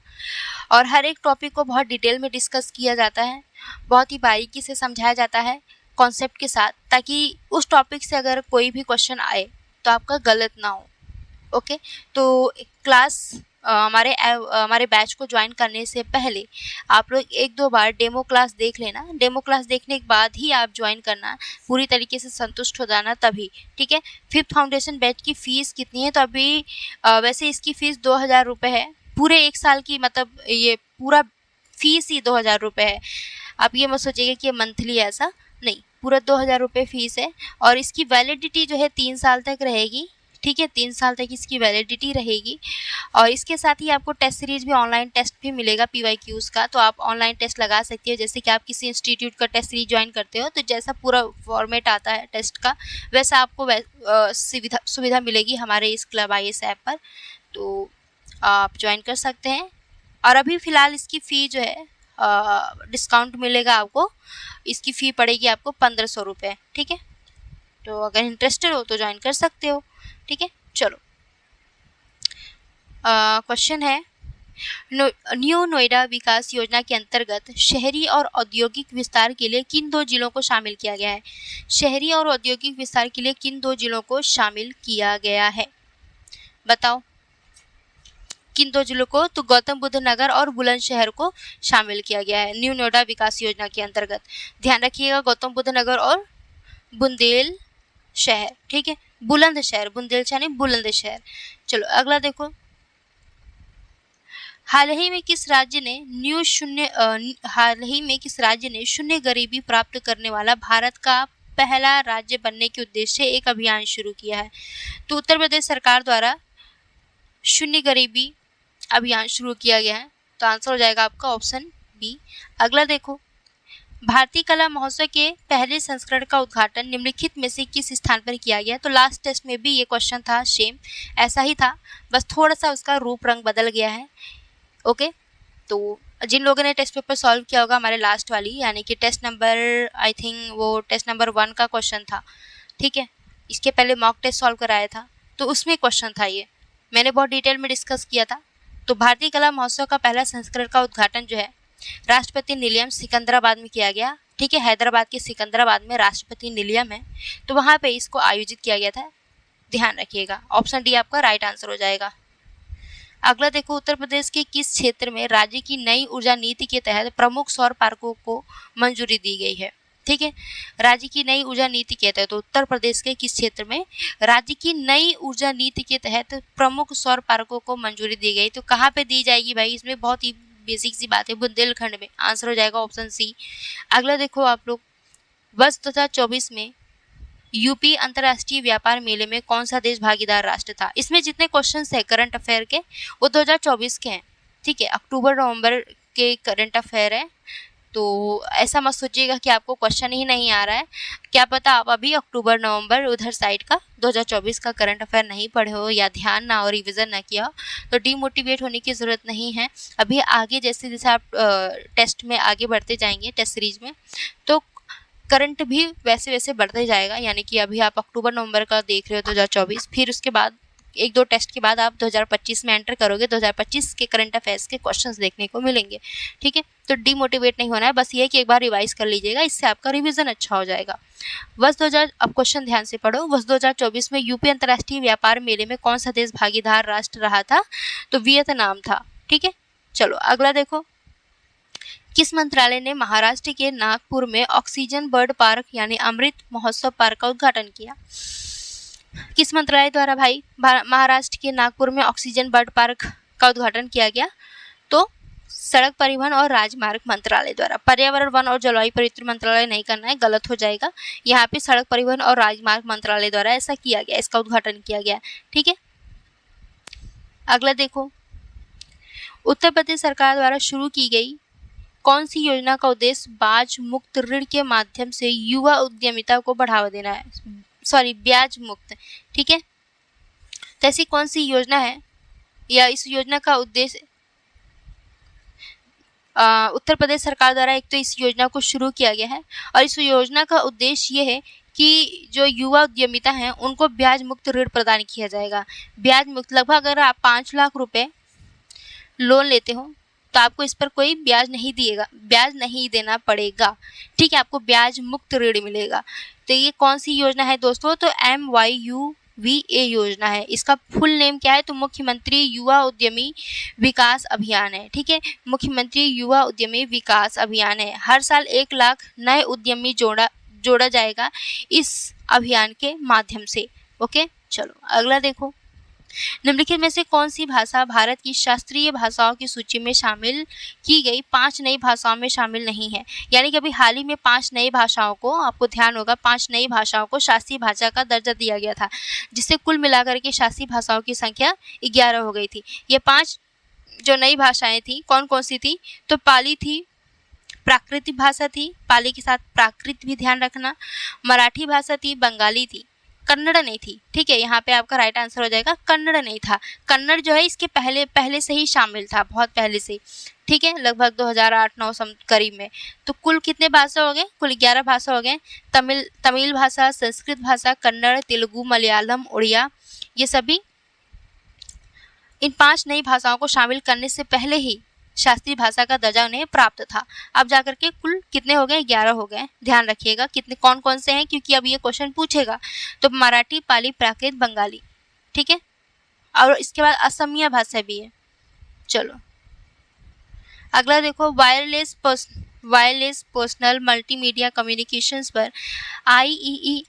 और हर एक टॉपिक को बहुत डिटेल में डिस्कस किया जाता है, बहुत ही बारीकी से समझाया जाता है कॉन्सेप्ट के साथ, ताकि उस टॉपिक से अगर कोई भी क्वेश्चन आए तो आपका गलत ना हो। ओके, तो क्लास हमारे बैच को ज्वाइन करने से पहले आप लोग 1-2 बार डेमो क्लास देख लेना। डेमो क्लास देखने के बाद ही आप ज्वाइन करना, पूरी तरीके से संतुष्ट हो जाना तभी। ठीक है, 5th फाउंडेशन बैच की फ़ीस कितनी है? तो अभी वैसे इसकी फ़ीस 2000 रुपये है, पूरे 1 साल की, मतलब ये पूरा फीस ही 2000 रुपये है। आप ये मत सोचिएगा कि ये मंथली, ऐसा नहीं, पूरा 2000 रुपये फ़ीस है और इसकी वैलिडिटी जो है 3 साल तक रहेगी। ठीक है, 3 साल तक इसकी वैलिडिटी रहेगी और इसके साथ ही आपको टेस्ट सीरीज भी, ऑनलाइन टेस्ट भी मिलेगा PYQs का, तो आप ऑनलाइन टेस्ट लगा सकते हो। जैसे कि आप किसी इंस्टीट्यूट का टेस्ट सीरीज ज्वाइन करते हो तो जैसा पूरा फॉर्मेट आता है टेस्ट का, वैसा आपको सुविधा मिलेगी हमारे इस क्लब आईएएस ऐप पर, तो आप ज्वाइन कर सकते हैं। और अभी फ़िलहाल इसकी फ़ी जो है डिस्काउंट मिलेगा आपको, इसकी फ़ी पड़ेगी आपको 1500 रुपये। ठीक है, तो अगर इंटरेस्टेड हो तो ज्वाइन कर सकते हो। ठीक है, चलो क्वेश्चन है, न्यू नोएडा विकास योजना के अंतर्गत शहरी और औद्योगिक विस्तार के लिए किन 2 जिलों को शामिल किया गया है? शहरी और औद्योगिक विस्तार के लिए किन 2 जिलों को शामिल किया गया है? बताओ किन 2 जिलों को? तो गौतम बुद्ध नगर और बुलंदशहर को शामिल किया गया है न्यू नोएडा विकास योजना के अंतर्गत। ध्यान रखिएगा, गौतम बुद्ध नगर और बुंदेलशहर। ठीक है, बुलंदशहर, बुंदेलशहर नहीं, बुलंदशहर। चलो अगला देखो, हाल ही में किस राज्य ने शून्य गरीबी प्राप्त करने वाला भारत का पहला राज्य बनने के उद्देश्य से एक अभियान शुरू किया है? तो उत्तर प्रदेश सरकार द्वारा शून्य गरीबी अभियान शुरू किया गया है, तो आंसर हो जाएगा आपका ऑप्शन बी। अगला देखो, भारतीय कला महोत्सव के पहले संस्करण का उद्घाटन निम्नलिखित में से किस स्थान पर किया गया? तो लास्ट टेस्ट में भी ये क्वेश्चन था, सेम ऐसा ही था, बस थोड़ा सा उसका रूप रंग बदल गया है। ओके, तो जिन लोगों ने टेस्ट पेपर सॉल्व किया होगा हमारे लास्ट वाली, यानी कि टेस्ट नंबर, आई थिंक वो टेस्ट नंबर 1 का क्वेश्चन था। ठीक है, इसके पहले मॉक टेस्ट सॉल्व कराया था, तो उसमें क्वेश्चन था ये, मैंने बहुत डिटेल में डिस्कस किया था। तो भारतीय कला महोत्सव का पहला संस्करण का उद्घाटन जो है राष्ट्रपति निलयम सिकंदराबाद में किया गया। ठीक है, हैदराबाद के सिकंदराबाद में राष्ट्रपति निलयम है, तो वहाँ पे इसको आयोजित किया गया था। ध्यान रखिएगा, ऑप्शन डी आपका राइट आंसर हो जाएगा। अगला देखो, उत्तर प्रदेश के किस क्षेत्र में राज्य की नई ऊर्जा नीति के तहत प्रमुख सौर पार्कों को मंजूरी दी गई है? ठीक है, राज्य की नई ऊर्जा नीति के तहत, तो उत्तर प्रदेश के किस क्षेत्र में राज्य की नई ऊर्जा नीति के तहत प्रमुख सौर पार्कों को मंजूरी दी गई? तो कहाँ पे दी जाएगी भाई? इसमें बहुत ही बेसिक सी बात है, बुंदेलखंड में। आंसर हो जाएगा ऑप्शन सी। अगला देखो आप लोग, वर्ष 2024 में यूपी अंतर्राष्ट्रीय व्यापार मेले में कौन सा देश भागीदार राष्ट्र था? इसमें जितने क्वेश्चंस है करंट अफेयर के वो 2024 के हैं। ठीक है, अक्टूबर नवंबर के करंट अफेयर है, तो ऐसा मत सोचिएगा कि आपको क्वेश्चन ही नहीं आ रहा है। क्या पता आप अभी अक्टूबर नवंबर उधर साइड का 2024 का करंट अफेयर नहीं पढ़े हो या ध्यान ना हो, रिवीजन ना किया हो, तो डीमोटिवेट होने की ज़रूरत नहीं है। अभी आगे जैसे जैसे आप टेस्ट में आगे बढ़ते जाएंगे, टेस्ट सीरीज में, तो करंट भी वैसे वैसे बढ़ते जाएगा। यानी कि अभी आप अक्टूबर नवंबर का देख रहे हो 2024, फिर उसके बाद एक दो टेस्ट के बाद आप 2025 में एंटर करोगे, 2025 के करंट अफेयर्स के क्वेश्चंस देखने को मिलेंगे। ठीक है, तो डिमोटिवेट नहीं होना है, बस ये है कि एक बार रिवाइज कर लीजिएगा, इससे आपका रिवीजन अच्छा हो जाएगा। वर्ष 2000, अब क्वेश्चन ध्यान से पढ़ो। वर्ष 2024 में यूपी अंतर्राष्ट्रीय व्यापार मेले में कौन सा देश भागीदार राष्ट्र रहा था? तो वियतनाम था। ठीक है, चलो अगला देखो। किस मंत्रालय ने महाराष्ट्र के नागपुर में ऑक्सीजन बर्ड पार्क यानी अमृत महोत्सव पार्क का उद्घाटन किया? किस मंत्रालय द्वारा भाई महाराष्ट्र के नागपुर में ऑक्सीजन बर्ड पार्क का उद्घाटन किया गया? तो सड़क परिवहन और राजमार्ग मंत्रालय द्वारा। पर्यावरण, वन और जलवायु परिवर्तन मंत्रालय नहीं करना है, गलत हो जाएगा। यहाँ पे सड़क परिवहन और राजमार्ग मंत्रालय द्वारा ऐसा किया गया, इसका उद्घाटन किया गया। ठीक है, अगला देखो। उत्तर प्रदेश सरकार द्वारा शुरू की गई कौन सी योजना का उद्देश्य ब्याज मुक्त ऋण के माध्यम से युवा उद्यमिता को बढ़ावा देना है? ब्याज मुक्त। ठीक है, तो ऐसी कौन सी योजना है या इस योजना का उद्देश्य उत्तर प्रदेश सरकार द्वारा एक तो इस योजना को शुरू किया गया है और इस योजना का उद्देश्य ये है कि जो युवा उद्यमिता हैं उनको ब्याज मुक्त ऋण प्रदान किया जाएगा। ब्याज मुक्त, लगभग अगर आप 5 लाख रुपए लोन लेते हो तो आपको इस पर कोई ब्याज नहीं देना पड़ेगा। ठीक है, आपको ब्याज मुक्त ऋण मिलेगा। तो ये कौन सी योजना है दोस्तों? तो MYUVA योजना है। इसका फुल नेम क्या है? तो मुख्यमंत्री युवा उद्यमी विकास अभियान है। ठीक है, मुख्यमंत्री युवा उद्यमी विकास अभियान है। हर साल 1 लाख नए उद्यमी जोड़ा जाएगा इस अभियान के माध्यम से। ओके, चलो अगला देखो। निम्नलिखित में से कौन सी भाषा भारत की शास्त्रीय भाषाओं की सूची में शामिल की गई 5 नई भाषाओं में शामिल नहीं है? यानी कि अभी हाल ही में 5 नई भाषाओं को, आपको ध्यान होगा, 5 नई भाषाओं को शास्त्रीय भाषा का दर्जा दिया गया था, जिससे कुल मिलाकर के शास्त्रीय भाषाओं की संख्या 11 हो गई थी। ये 5 जो नई भाषाएं थी कौन कौन सी थी? तो पाली थी, प्राकृतिक भाषा थी, पाली के साथ प्राकृत भी ध्यान रखना, मराठी भाषा थी, बंगाली थी, कन्नड़ नहीं थी। ठीक है, यहाँ पे आपका राइट आंसर हो जाएगा कन्नड़ नहीं था। कन्नड़ जो है इसके पहले से ही शामिल था, बहुत पहले से। ठीक है, लगभग 2008-9 करीब में। तो कुल कितने भाषा हो गए? कुल 11 भाषा हो गए। तमिल भाषा, संस्कृत भाषा, कन्नड़, तेलुगु, मलयालम, उड़िया, ये सभी इन 5 नई भाषाओं को शामिल करने से पहले ही शास्त्रीय भाषा का दर्जा उन्हें प्राप्त था। अब जाकर के कुल कितने हो गए? 11 हो गए। ध्यान रखिएगा कितने कौन कौन से हैं, क्योंकि अब ये क्वेश्चन पूछेगा। तो मराठी, पाली, प्राकृत, बंगाली। ठीक है, और इसके बाद असमिया भाषा भी है। चलो अगला देखो। वायरलेस पर्सनल मल्टीमीडिया कम्युनिकेशंस पर आईईई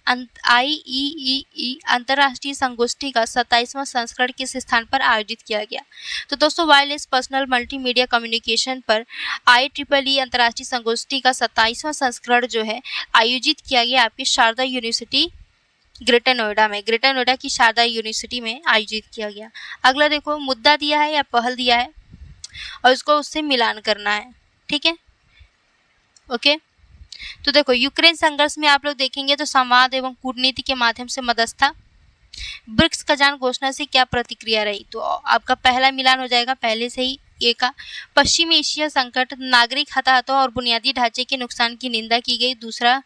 अंतर्राष्ट्रीय संगोष्ठी का 27वां संस्करण किस स्थान पर आयोजित किया गया? तो दोस्तों, वायरलेस पर्सनल मल्टीमीडिया कम्युनिकेशन पर IEEE अंतर्राष्ट्रीय संगोष्ठी का 27वां संस्करण जो है आयोजित किया गया आपकी शारदा यूनिवर्सिटी ग्रेटर नोएडा में। ग्रेटर नोएडा की शारदा यूनिवर्सिटी में आयोजित किया गया। अगला देखो, मुद्दा दिया है या पहल दिया है और उसको उससे मिलान करना है। ठीक है, ओके। तो देखो, यूक्रेन संघर्ष में आप लोग देखेंगे तो संवाद एवं कूटनीति के माध्यम से मध्यस्थता। ब्रिक्स खजान घोषणा से क्या प्रतिक्रिया रही? तो आपका पहला मिलान हो जाएगा पहले से ही ए का। पश्चिमी एशिया संकट, नागरिक हताहतों और बुनियादी ढांचे के नुकसान की निंदा की गई। दूसरा,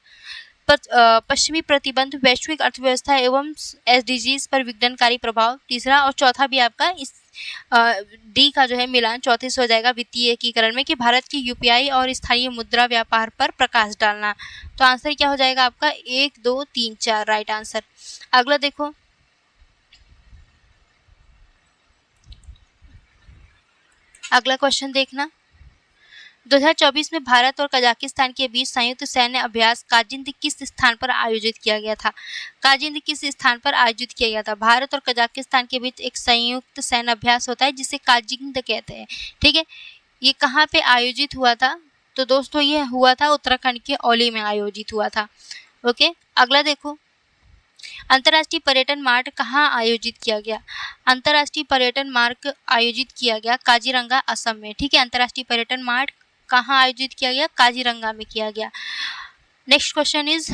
पश्चिमी प्रतिबंध, वैश्विक अर्थव्यवस्था एवं SDGs पर विघटनकारी प्रभाव। तीसरा और चौथा भी आपका इस डी का जो है मिलान चौथे से हो जाएगा वित्तीय एकीकरण में, कि भारत की UPI और स्थानीय मुद्रा व्यापार पर प्रकाश डालना। तो आंसर क्या हो जाएगा आपका? 1, 2, 3, 4 राइट आंसर। अगला देखो, अगला क्वेश्चन देखना। 2024 में भारत और कजाकिस्तान के बीच संयुक्त सैन्य अभ्यास काजिंद किस स्थान पर आयोजित किया गया था? काजिंद किस स्थान पर आयोजित किया गया था? भारत और कजाकिस्तान के बीच एक संयुक्त सैन्य अभ्यास होता है जिसे काजिंद कहते हैं। ठीक है, ये कहाँ पे आयोजित हुआ था? तो दोस्तों ये हुआ था उत्तराखंड के औली में आयोजित हुआ था। ओके, अगला देखो, अंतर्राष्ट्रीय पर्यटन मार्ट कहाँ आयोजित किया गया? अंतर्राष्ट्रीय पर्यटन मार्ट आयोजित किया गया काजीरंगा, असम में। ठीक है, अंतर्राष्ट्रीय पर्यटन मार्ट कहाँ आयोजित किया गया? काजीरंगा में किया गया। नेक्स्ट क्वेश्चन इज,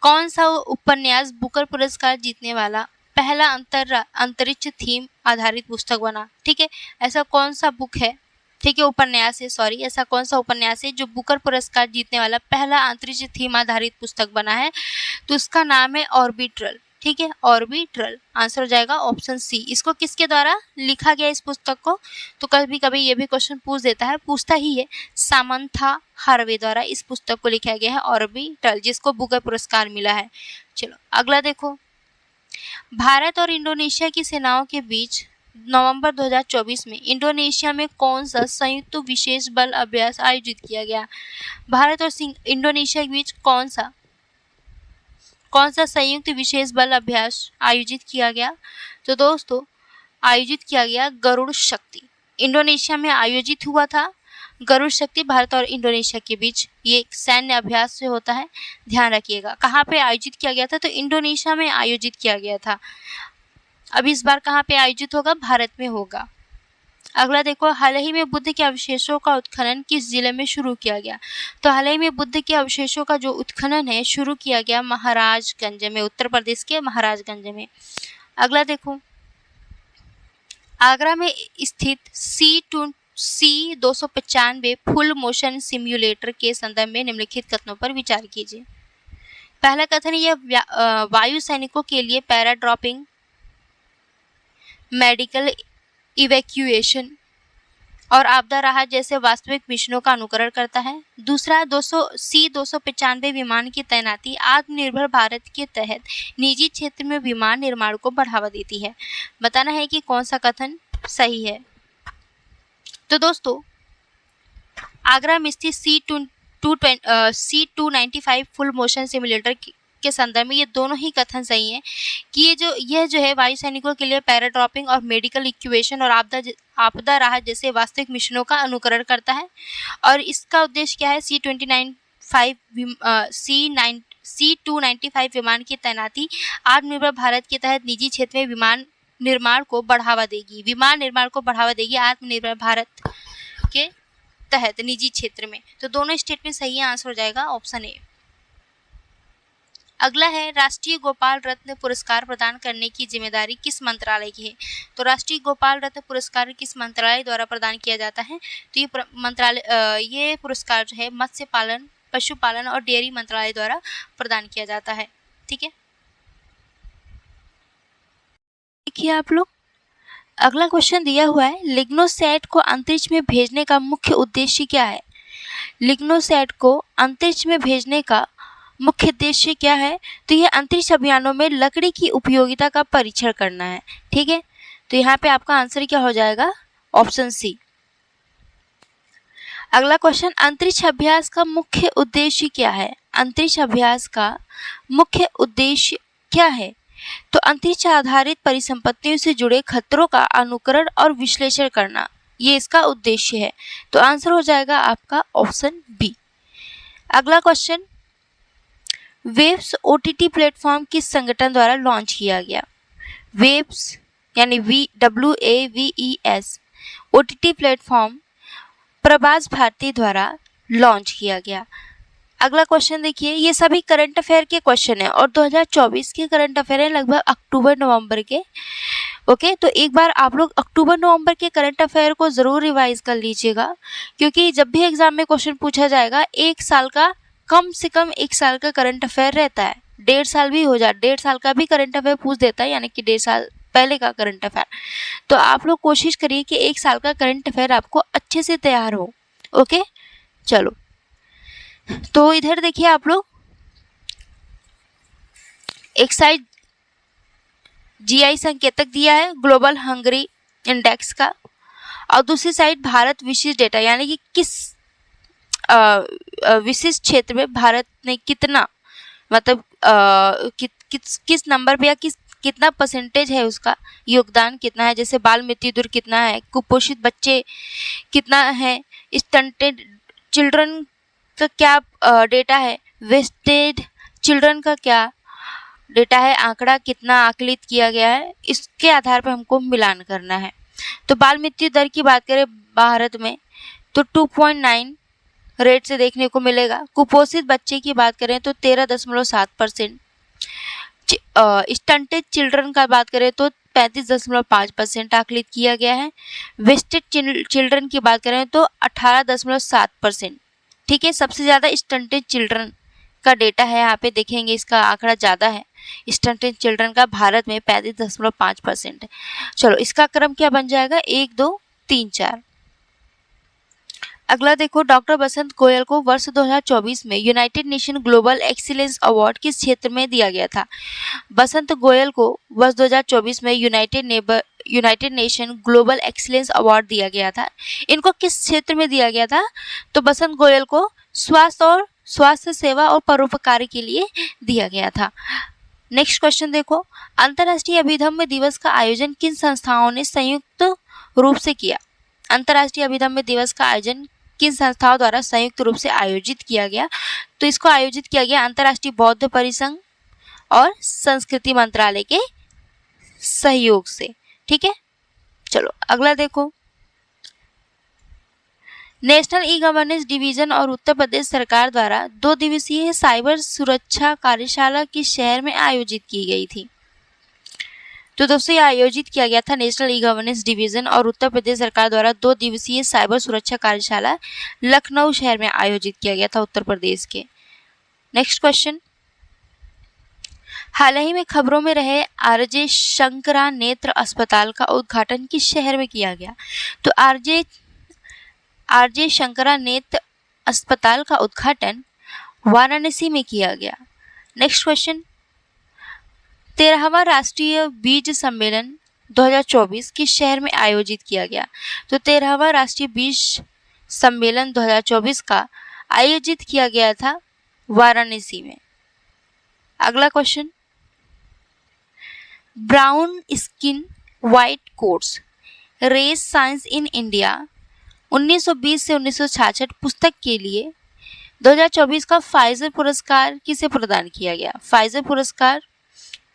कौन सा उपन्यास बुकर पुरस्कार जीतने वाला पहला अंतरिक्ष थीम आधारित पुस्तक बना? ठीक है, ऐसा कौन सा बुक है? ठीक है, उपन्यास है, सॉरी, ऐसा कौन सा उपन्यास है जो बुकर पुरस्कार जीतने वाला पहला अंतरिक्ष थीम आधारित पुस्तक बना है? तो उसका नाम है ऑर्बिट्रल। ठीक है, ऑर्बिट्रल। आंसर हो जाएगा ऑप्शन सी। इसको किसके द्वारा लिखा गया इस पुस्तक को? तो कभी कभी ये भी क्वेश्चन पूछता ही है। सामंथा हार्वे द्वारा इस पुस्तक को लिखा गया है ऑर्बिटल, जिसको बुकर पुरस्कार मिला है। चलो अगला देखो, भारत और इंडोनेशिया की सेनाओं के बीच नवंबर 2024 में इंडोनेशिया में कौन सा संयुक्त विशेष बल अभ्यास आयोजित किया गया? भारत और इंडोनेशिया के बीच कौन सा संयुक्त विशेष बल अभ्यास आयोजित किया गया? तो दोस्तों आयोजित किया गया गरुड़ शक्ति। इंडोनेशिया में आयोजित हुआ था गरुड़ शक्ति। भारत और इंडोनेशिया के बीच ये एक सैन्य अभ्यास से होता है, ध्यान रखिएगा। कहाँ पे आयोजित किया गया था? तो इंडोनेशिया में आयोजित किया गया था। अब इस बार कहाँ पे आयोजित होगा? भारत में होगा। अगला देखो, हाल ही में बुद्ध के अवशेषों का उत्खनन किस जिले में शुरू किया गया? तो हाल ही में बुद्ध के अवशेषों का जो उत्खनन है शुरू किया गया महाराजगंज में, उत्तर प्रदेश के महाराजगंज में। अगला देखो, आगरा में स्थित C295 फुल मोशन सिम्युलेटर के संदर्भ में निम्नलिखित कथनों पर विचार कीजिए। पहला कथन, यह वायु सैनिकों के लिए पैराड्रॉपिंग, मेडिकल इवैक्यूएशन और आपदा राहत जैसे वास्तविक मिशनों का अनुकरण करता है। दूसरा, C295 विमान की तैनाती आत्मनिर्भर भारत के तहत निजी क्षेत्र में विमान निर्माण को बढ़ावा देती है। बताना है कि कौन सा कथन सही है। तो दोस्तों आगरा में स्थित C295 फुल मोशन सिम्युलेटर के संदर्भ में ये दोनों ही कथन सही हैं कि यह जो है वायु सैनिकों के लिए पैराड्रॉपिंग और मेडिकल इक्वेशन और आपदा राहत जैसे वास्तविक मिशनों का अनुकरण करता है। और इसका उद्देश्य क्या है? C295 विमान की तैनाती आत्मनिर्भर भारत के तहत निजी क्षेत्र में विमान निर्माण को बढ़ावा देगी आत्मनिर्भर भारत के तहत निजी क्षेत्र में। तो दोनों स्टेटमेंट सही है, आंसर हो जाएगा ऑप्शन ए। अगला है, राष्ट्रीय गोपाल रत्न पुरस्कार प्रदान करने की जिम्मेदारी किस मंत्रालय की है? तो राष्ट्रीय गोपाल रत्न पुरस्कार किस मंत्रालय द्वारा प्रदान किया जाता है? तो ये पुरस्कार जो है मत्स्य पालन, पशुपालन और डेयरी मंत्रालय द्वारा प्रदान किया जाता है। ठीक है, देखिए आप लोग, अगला क्वेश्चन दिया हुआ है, लिग्नोसैट को अंतरिक्ष में भेजने का मुख्य उद्देश्य क्या है? लिग्नोसैट को अंतरिक्ष में भेजने का मुख्य उद्देश्य क्या है? तो यह अंतरिक्ष अभियानों में लकड़ी की उपयोगिता का परीक्षण करना है। ठीक है, तो यहाँ पे आपका आंसर क्या हो जाएगा? Option C. अगला क्वेश्चन, अंतरिक्ष अभ्यास का मुख्य उद्देश्य क्या है? अंतरिक्ष अभ्यास का मुख्य उद्देश्य क्या है? तो अंतरिक्ष आधारित परिसंपत्तियों से जुड़े खतरों का अनुकरण और विश्लेषण करना, ये इसका उद्देश्य है। तो आंसर हो जाएगा आपका ऑप्शन बी। अगला क्वेश्चन, वेव्स OTT प्लेटफॉर्म किस संगठन द्वारा लॉन्च किया गया? वेव्स यानी WAVES OTT platform Prabhas Bharati द्वारा लॉन्च किया गया। अगला क्वेश्चन देखिए, ये सभी करंट अफेयर के क्वेश्चन है और 2024 के करंट अफेयर है, लगभग अक्टूबर-नवंबर के। ओके, तो एक बार आप लोग अक्टूबर-नवंबर के करंट अफेयर को ज़रूर रिवाइज कर लीजिएगा, क्योंकि जब भी एग्जाम में क्वेश्चन पूछा जाएगा, एक साल का, कम से कम एक साल का करंट अफेयर रहता है। 1.5 साल भी हो जाए, 1.5 साल का भी करंट अफेयर पूछ देता है, यानी कि 1.5 साल पहले का करंट अफेयर। तो आप लोग कोशिश करिए कि एक साल का करंट अफेयर आपको अच्छे से तैयार हो। ओके, चलो, तो इधर देखिए आप लोग, एक साइड GI संकेतक दिया है ग्लोबल हंगरी इंडेक्स का, और दूसरी साइड भारत विशिष्ट डेटा, यानी कि किस विशिष्ट क्षेत्र में भारत ने कितना, मतलब किस नंबर पे या कितना परसेंटेज है उसका योगदान कितना है, जैसे बाल मृत्यु दर कितना है, कुपोषित बच्चे कितना है, स्टंटेड चिल्ड्रन का क्या डेटा है, वेस्टेड चिल्ड्रन का क्या डेटा है, आंकड़ा कितना आकलित किया गया है, इसके आधार पर हमको मिलान करना है। तो बाल मृत्यु दर की बात करें भारत में तो 2.9 रेट से देखने को मिलेगा। कुपोषित बच्चे की बात करें तो 13.7%। स्टंटेड चिल्ड्रन का बात करें तो 35.5% आकलित किया गया है। वेस्टेड चिल्ड्रन की बात करें तो 18.7%। ठीक है, सबसे ज़्यादा स्टंटेड चिल्ड्रन का डेटा है, यहाँ पे देखेंगे इसका आंकड़ा ज़्यादा है। स्टंटेड चिल्ड्रन का भारत में 35.5% है। चलो इसका क्रम क्या बन जाएगा, 1 2 3 4। अगला देखो, डॉक्टर बसंत गोयल को वर्ष 2024 में United nation global excellence award किस क्षेत्र में दिया गया था। बसंत गोयल को वर्ष 2024 में United nation global excellence award दिया गया था। इनको किस क्षेत्र में दिया गया था, तो बसंत गोयल को स्वास्थ्य सेवा और परोपकार के लिए दिया गया था। नेक्स्ट क्वेश्चन देखो, अंतर्राष्ट्रीय अभिधम्म दिवस का आयोजन किन संस्थाओं ने संयुक्त रूप से किया। अंतर्राष्ट्रीय अभिधम्म दिवस का आयोजन किन संस्थाओं द्वारा संयुक्त रूप से आयोजित किया गया, तो इसको आयोजित किया गया अंतर्राष्ट्रीय बौद्ध परिसंघ और संस्कृति मंत्रालय के सहयोग से। ठीक है, चलो अगला देखो, नेशनल ई गवर्नेंस डिवीजन और उत्तर प्रदेश सरकार द्वारा 2 दिवसीय साइबर सुरक्षा कार्यशाला किस शहर में आयोजित की गई थी। तो दोस्तों ये आयोजित किया गया था नेशनल ई गवर्नेंस डिवीजन और उत्तर प्रदेश सरकार द्वारा 2 दिवसीय साइबर सुरक्षा कार्यशाला लखनऊ शहर में आयोजित किया गया था, उत्तर प्रदेश के। नेक्स्ट क्वेश्चन, हाल ही में खबरों में रहे आरजे शंकरा नेत्र अस्पताल का उद्घाटन किस शहर में किया गया। तो आरजे शंकरा नेत्र अस्पताल का उद्घाटन वाराणसी में किया गया। नेक्स्ट क्वेश्चन, 13वां राष्ट्रीय बीज सम्मेलन 2024 किस शहर में आयोजित किया गया। तो 13वां राष्ट्रीय बीज सम्मेलन 2024 का आयोजित किया गया था वाराणसी में। अगला question, brown skin white coats race science in India 1920 से 1966 पुस्तक के लिए 2024 का फाइजर पुरस्कार किसे प्रदान किया गया। फाइजर पुरस्कार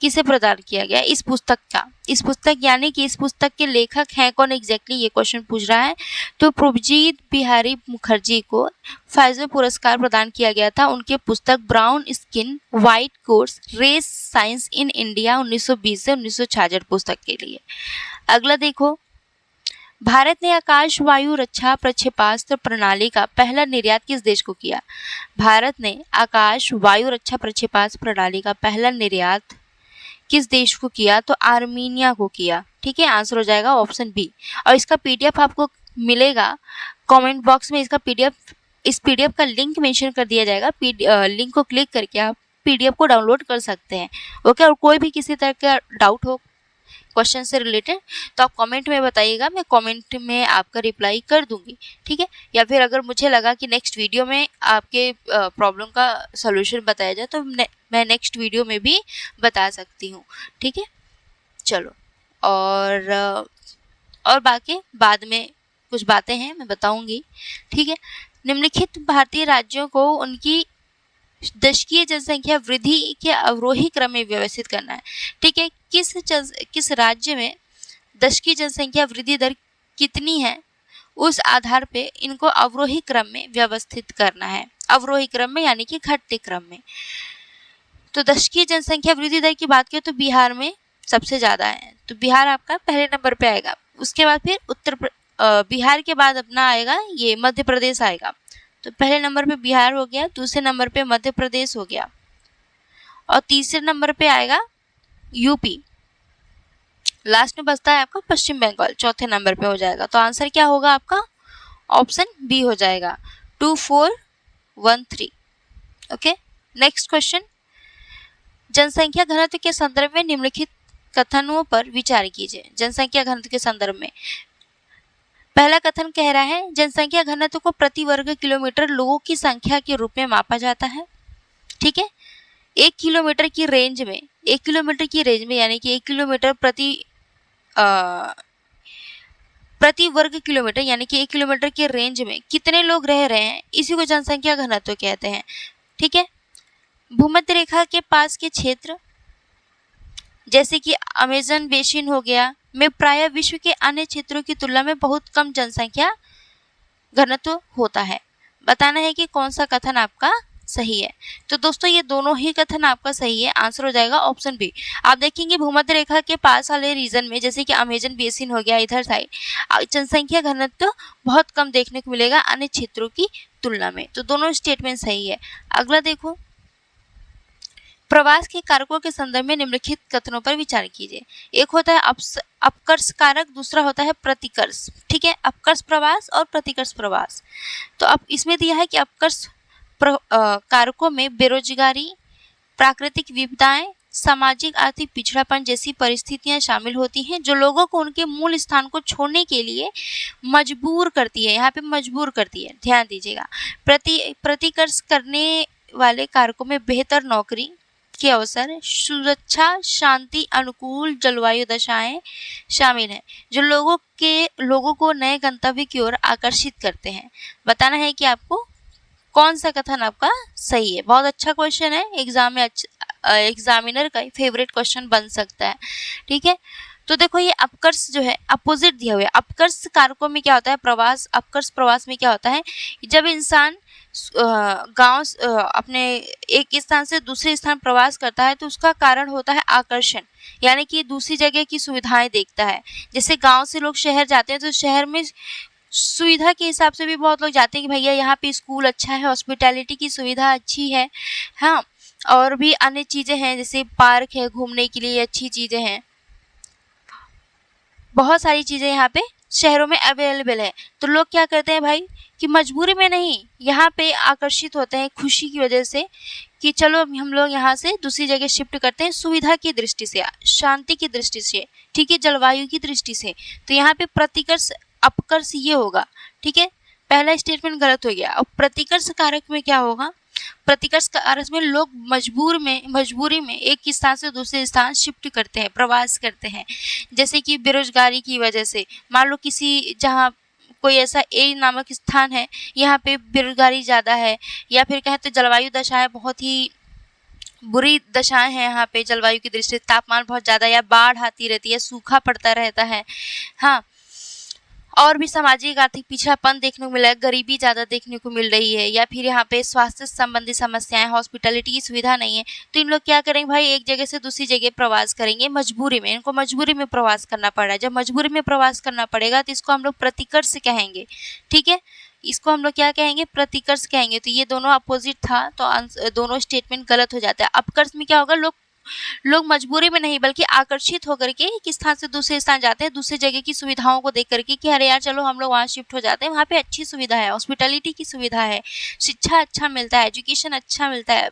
किसे प्रदान किया गया इस पुस्तक का। इस पुस्तक यानी कि इस पुस्तक के लेखक हैं कौन एग्जैक्टली, ये क्वेश्चन पूछ रहा है। तो प्रभजीत बिहारी मुखर्जी को फाइजर पुरस्कार प्रदान किया गया था उनके पुस्तक brown skin white coats race science in India 1920 से 1966 पुस्तक के लिए। अगला देखो, भारत ने आकाश वायु रक्षा प्रक्षेपास्त्र प्रणाली का पहला निर्यात किस देश को किया। भारत ने आकाश वायु रक्षा प्रक्षेपास्त्र प्रणाली का पहला निर्यात किस देश को किया, तो आर्मीनिया को किया। ठीक है, आंसर हो जाएगा ऑप्शन बी। और इसका पीडीएफ आपको मिलेगा कमेंट बॉक्स में। इस पीडीएफ का लिंक मेंशन कर दिया जाएगा। लिंक को क्लिक करके आप पीडीएफ को डाउनलोड कर सकते हैं। ओके, और कोई भी किसी तरह का डाउट हो क्वेश्चन से रिलेटेड तो आप कमेंट में बताइएगा, मैं कमेंट में आपका रिप्लाई कर दूंगी। ठीक है, या फिर अगर मुझे लगा कि नेक्स्ट वीडियो में आपके प्रॉब्लम का सॉल्यूशन बताया जाए तो मैं नेक्स्ट वीडियो में भी बता सकती हूँ। ठीक है, चलो और बाकी बाद में कुछ बातें हैं मैं बताऊंगी। ठीक है, निम्नलिखित भारतीय राज्यों को उनकी दशकीय जनसंख्या वृद्धि के अवरोही क्रम में व्यवस्थित करना है। ठीक है, किस राज्य में दशकीय जनसंख्या वृद्धि दर कितनी है उस आधार पे इनको अवरोही क्रम में व्यवस्थित करना है। अवरोही क्रम में यानी कि घटते क्रम में। तो दशकीय जनसंख्या वृद्धि दर की बात करें तो बिहार में सबसे ज़्यादा है, तो बिहार आपका पहले नंबर पे आएगा। उसके बाद फिर बिहार के बाद अपना आएगा ये मध्य प्रदेश आएगा। तो पहले नंबर पे बिहार हो गया, दूसरे नंबर पे मध्य प्रदेश हो गया और तीसरे नंबर पे आएगा यूपी। लास्ट में बचता है आपका पश्चिम बंगाल, चौथे नंबर पे हो जाएगा। तो आंसर क्या होगा आपका, ऑप्शन बी हो जाएगा 2413। ओके, नेक्स्ट क्वेश्चन, जनसंख्या घनत्व के संदर्भ में निम्नलिखित कथनों पर विचार कीजिए। जनसंख्या घनत्व के संदर्भ में पहला कथन कह रहा है जनसंख्या घनत्व को प्रति वर्ग किलोमीटर लोगों की संख्या के रूप में मापा जाता है। ठीक है, 1 किलोमीटर की रेंज में यानी कि 1 किलोमीटर प्रति वर्ग किलोमीटर यानी कि 1 किलोमीटर के रेंज में कितने लोग रह रहे हैं, इसी को जनसंख्या घनत्व कहते हैं। ठीक है, भूमध्य रेखा के पास के क्षेत्र जैसे कि अमेजन बेसिन हो गया में प्राय विश्व के अन्य क्षेत्रों की तुलना में बहुत कम जनसंख्या घनत्व होता है। बताना है कि कौन सा कथन आपका सही है। तो दोस्तों ये दोनों ही कथन आपका सही है, आंसर हो जाएगा ऑप्शन बी। आप देखेंगे भूमध्य रेखा के पास वाले रीजन में जैसे कि अमेजन बेसिन हो गया इधर साइड जनसंख्या घनत्व बहुत कम देखने को मिलेगा अन्य क्षेत्रों की तुलना में। तो दोनों स्टेटमेंट सही है। अगला देखो, प्रवास के कारकों के संदर्भ में निम्नलिखित कथनों पर विचार कीजिए। एक होता है अपकर्ष कारक, दूसरा होता है प्रतिकर्ष। ठीक है, अपकर्ष प्रवास और प्रतिकर्ष प्रवास। तो अब इसमें दिया है कि अपकर्ष कारकों में बेरोजगारी, प्राकृतिक विपदाएं, सामाजिक आर्थिक पिछड़ापन जैसी परिस्थितियां शामिल होती हैं जो लोगों को उनके मूल स्थान को छोड़ने के लिए मजबूर करती है। यहाँ पे मजबूर करती है, ध्यान दीजिएगा। प्रतिकर्ष करने वाले कारकों में बेहतर नौकरी के अवसर, सुरक्षा, शांति, अनुकूल जलवायु दशाएं शामिल हैं जो लोगों को नए गंतव्य की ओर आकर्षित करते हैं। बताना है कि आपको कौन सा कथन आपका सही है। बहुत अच्छा क्वेश्चन है, एग्जाम में एग्जामिनर का फेवरेट क्वेश्चन बन सकता है। ठीक है, तो देखो ये अपकर्ष जो है अपोजिट दिया हुआ है। अपकर्ष कारकों में क्या होता है, प्रवास, अपकर्ष प्रवास में क्या होता है, जब इंसान गांव अपने एक स्थान से दूसरे स्थान प्रवास करता है तो उसका कारण होता है आकर्षण, यानी कि दूसरी जगह की सुविधाएं देखता है। जैसे गांव से लोग शहर जाते हैं तो शहर में सुविधा के हिसाब से भी बहुत लोग जाते हैं कि भैया यहाँ पे स्कूल अच्छा है, हॉस्पिटैलिटी की सुविधा अच्छी है, हाँ, और भी अन्य चीज़ें हैं जैसे पार्क है, घूमने के लिए अच्छी चीज़ें हैं, बहुत सारी चीज़ें यहाँ पे शहरों में अवेलेबल है। तो लोग क्या करते हैं भाई कि मजबूरी में नहीं, यहाँ पे आकर्षित होते हैं खुशी की वजह से कि चलो हम लोग यहाँ से दूसरी जगह शिफ्ट करते हैं, सुविधा की दृष्टि से, शांति की दृष्टि से, ठीक है, जलवायु की दृष्टि से। तो यहाँ पे प्रतिकर्ष अपकर्ष ये होगा। ठीक है, पहला स्टेटमेंट गलत हो गया। अब प्रतिकर्ष कारक में क्या होगा, प्रतिकर्ष कारक में लोग मजबूरी में एक स्थान से दूसरे स्थान शिफ्ट करते हैं, प्रवास करते हैं। जैसे कि बेरोजगारी की वजह से, मान लो किसी जहाँ कोई ऐसा ए नामक स्थान है, यहाँ पे बेरोजगारी ज़्यादा है, या फिर कहें तो जलवायु दशाएं बहुत ही बुरी दशाएं हैं यहाँ पे जलवायु की दृष्टि से, तापमान बहुत ज़्यादा, या बाढ़ आती रहती है, सूखा पड़ता रहता है, हाँ, और भी सामाजिक आर्थिक पिछड़ापन देखने को मिला है, गरीबी ज़्यादा देखने को मिल रही है, या फिर यहाँ पे स्वास्थ्य संबंधी समस्याएं, हॉस्पिटैलिटी की सुविधा नहीं है। तो इन लोग क्या करेंगे भाई, एक जगह से दूसरी जगह प्रवास करेंगे मजबूरी में, इनको मजबूरी में प्रवास करना पड़ रहा है। जब मजबूरी में प्रवास करना पड़ेगा तो इसको हम लोग प्रतिकर्ष कहेंगे। ठीक है, इसको हम लोग क्या कहेंगे, प्रतिकर्ष कहेंगे। तो ये दोनों अपोजिट था, तो दोनों स्टेटमेंट गलत हो जाता है। अपकर्ष में क्या होगा, लोग मजबूरी में नहीं बल्कि आकर्षित होकर के एक स्थान से दूसरे स्थान जाते हैं, दूसरी जगह की सुविधाओं को देख करके कि अरे यार चलो हम लोग वहाँ शिफ्ट हो जाते हैं, वहाँ पे अच्छी सुविधा है, हॉस्पिटैलिटी की सुविधा है, शिक्षा अच्छा मिलता है, एजुकेशन अच्छा मिलता है,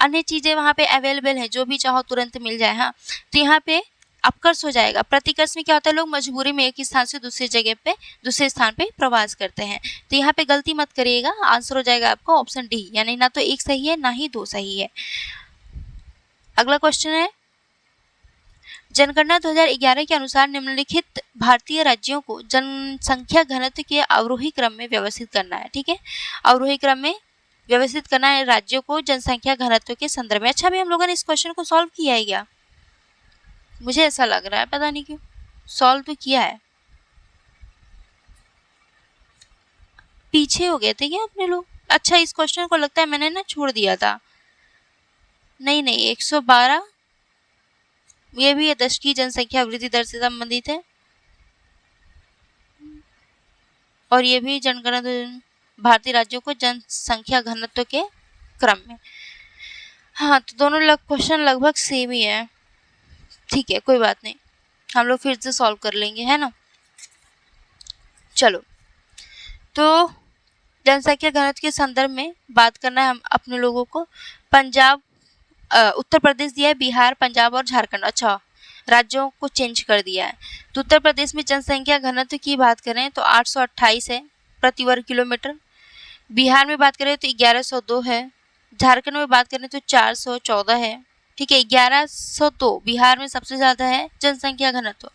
अन्य चीज़ें वहाँ पे अवेलेबल है, जो भी चाहो तुरंत मिल जाए। हाँ, तो यहाँ पे अपकर्ष हो जाएगा। प्रतिकर्ष में क्या होता है, लोग मजबूरी में एक स्थान से दूसरी जगह पे दूसरे स्थान पे प्रवास करते हैं। तो यहाँ पे गलती मत करिएगा, आंसर हो जाएगा आपका ऑप्शन डी, यानी ना तो एक सही है ना ही दो सही है। अगला क्वेश्चन है, जनगणना 2011 के अनुसार निम्नलिखित भारतीय राज्यों को जनसंख्या घनत्व के अवरोही क्रम में व्यवस्थित करना है। ठीक है, अवरोही क्रम में व्यवस्थित करना है राज्यों को जनसंख्या घनत्व के संदर्भ में। अच्छा, भी हम लोगों ने इस क्वेश्चन को सॉल्व किया है क्या, मुझे ऐसा लग रहा है, पता नहीं क्यों। सॉल्व तो किया है, पीछे हो गए थे क्या अपने लोग। अच्छा, इस क्वेश्चन को लगता है मैंने ना छोड़ दिया था। नहीं, 112 ये भी 10 की जनसंख्या वृद्धि दर से संबंधित है, और ये भी जनगणना भारतीय राज्यों को जनसंख्या घनत्व के क्रम में। हाँ, तो दोनों क्वेश्चन लगभग सेम ही है। ठीक है, कोई बात नहीं, हम लोग फिर से सॉल्व कर लेंगे, है ना। चलो, तो जनसंख्या घनत्व के संदर्भ में बात करना है हम अपने लोगों को। पंजाब, उत्तर प्रदेश दिया है, बिहार, पंजाब और झारखंड। अच्छा, राज्यों को चेंज कर दिया है। तो उत्तर प्रदेश में जनसंख्या घनत्व की बात करें तो 828 है प्रति वर्ग किलोमीटर। बिहार में बात करें तो 1102 है। झारखंड में बात करें तो 414 है। ठीक है, 1102 बिहार में सबसे ज़्यादा है जनसंख्या घनत्व।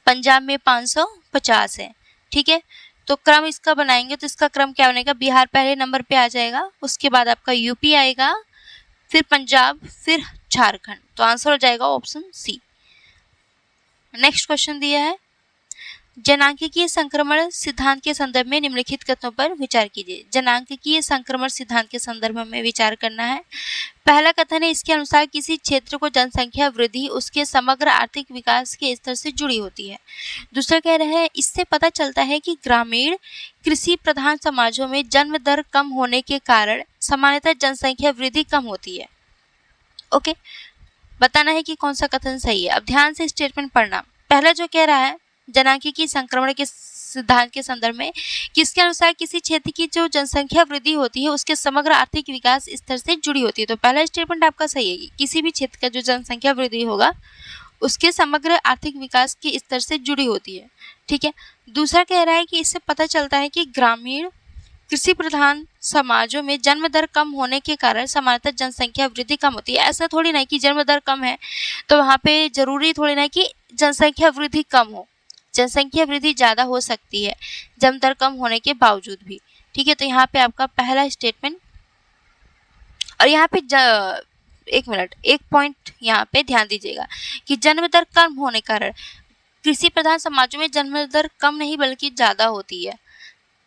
पंजाब में 550 है। ठीक है, तो क्रम इसका बनाएंगे तो इसका क्रम क्या बनेगा, बिहार पहले नंबर पे आ जाएगा, उसके बाद आपका यूपी आएगा, फिर पंजाब, फिर झारखंड। तो आंसर हो जाएगा ऑप्शन सी। नेक्स्ट क्वेश्चन दिया है, जनांकीय संक्रमण सिद्धांत के संदर्भ में निम्नलिखित कथनों पर विचार कीजिए। जनांकीय संक्रमण सिद्धांत के संदर्भ में विचार करना है। पहला कथन है, इसके अनुसार किसी क्षेत्र को जनसंख्या वृद्धि उसके समग्र आर्थिक विकास के स्तर से जुड़ी होती है। दूसरा कह रहे हैं, इससे पता चलता है कि ग्रामीण कृषि प्रधान समाजों में जन्म दर कम होने के कारण सामान्यतः जनसंख्या वृद्धि कम होती है। ओके, बताना है कि कौन सा कथन सही है। अब ध्यान से स्टेटमेंट पढ़ना। पहला जो कह रहा है जनांगीकी संक्रमण के सिद्धांत के संदर्भ में, किसके अनुसार किसी क्षेत्र की जो जनसंख्या वृद्धि होती है उसके समग्र आर्थिक विकास स्तर से जुड़ी होती है। तो पहला स्टेटमेंट आपका सही है, किसी भी क्षेत्र का जो जनसंख्या वृद्धि होगा उसके समग्र आर्थिक विकास के स्तर से जुड़ी होती है। ठीक है। दूसरा कह रहा है कि इससे पता चलता है कि ग्रामीण कृषि प्रधान समाजों में जन्म दर कम होने के कारण सामान्यतः जनसंख्या वृद्धि कम होती है। ऐसा थोड़ी ना कि जन्म दर कम है तो वहाँ पे जरूरी थोड़ी ना कि जनसंख्या वृद्धि कम हो, जनसंख्या वृद्धि ज़्यादा हो सकती है जन्म दर कम होने के बावजूद भी। ठीक है, तो यहाँ पे आपका पहला स्टेटमेंट। और यहाँ पे एक मिनट, एक पॉइंट यहाँ पे ध्यान दीजिएगा कि जन्म दर कम होने के कारण कृषि प्रधान समाजों में जन्म दर कम नहीं बल्कि ज़्यादा होती है।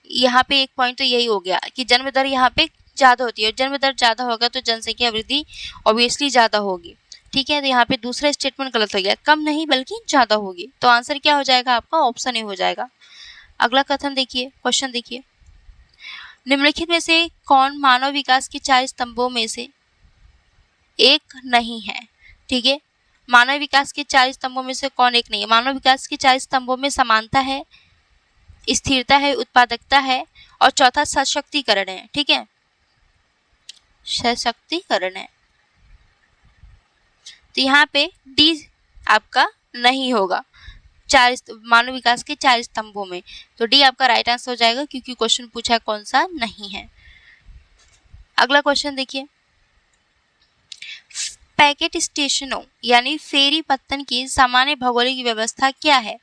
यहाँ पे एक पॉइंट तो यही हो गया कि जन्म दर यहाँ पे ज़्यादा होती है, और जन्म दर ज़्यादा होगा तो जनसंख्या वृद्धि ऑब्वियसली ज़्यादा होगी। ठीक है, तो यहाँ पे दूसरा स्टेटमेंट गलत हो गया, कम नहीं बल्कि ज़्यादा होगी। तो आंसर क्या हो जाएगा आपका? ऑप्शन ए हो जाएगा। अगला कथन देखिए, क्वेश्चन देखिए, निम्नलिखित में से कौन मानव विकास के 4 स्तंभों में से एक नहीं है? ठीक है, मानव विकास के 4 स्तंभों में से कौन एक नहीं है? मानव विकास के 4 स्तंभों में समानता है, स्थिरता है, उत्पादकता है, और चौथा सशक्तिकरण है। ठीक है, सशक्तिकरण है। तो यहाँ पे डी आपका नहीं होगा मानव विकास के 4 स्तंभों में, तो डी आपका राइट आंसर हो जाएगा क्योंकि क्वेश्चन पूछा कौन सा नहीं है। अगला क्वेश्चन देखिए, पैकेट स्टेशनों यानी फेरी पत्तन की सामान्य भौगोलिक व्यवस्था क्या है?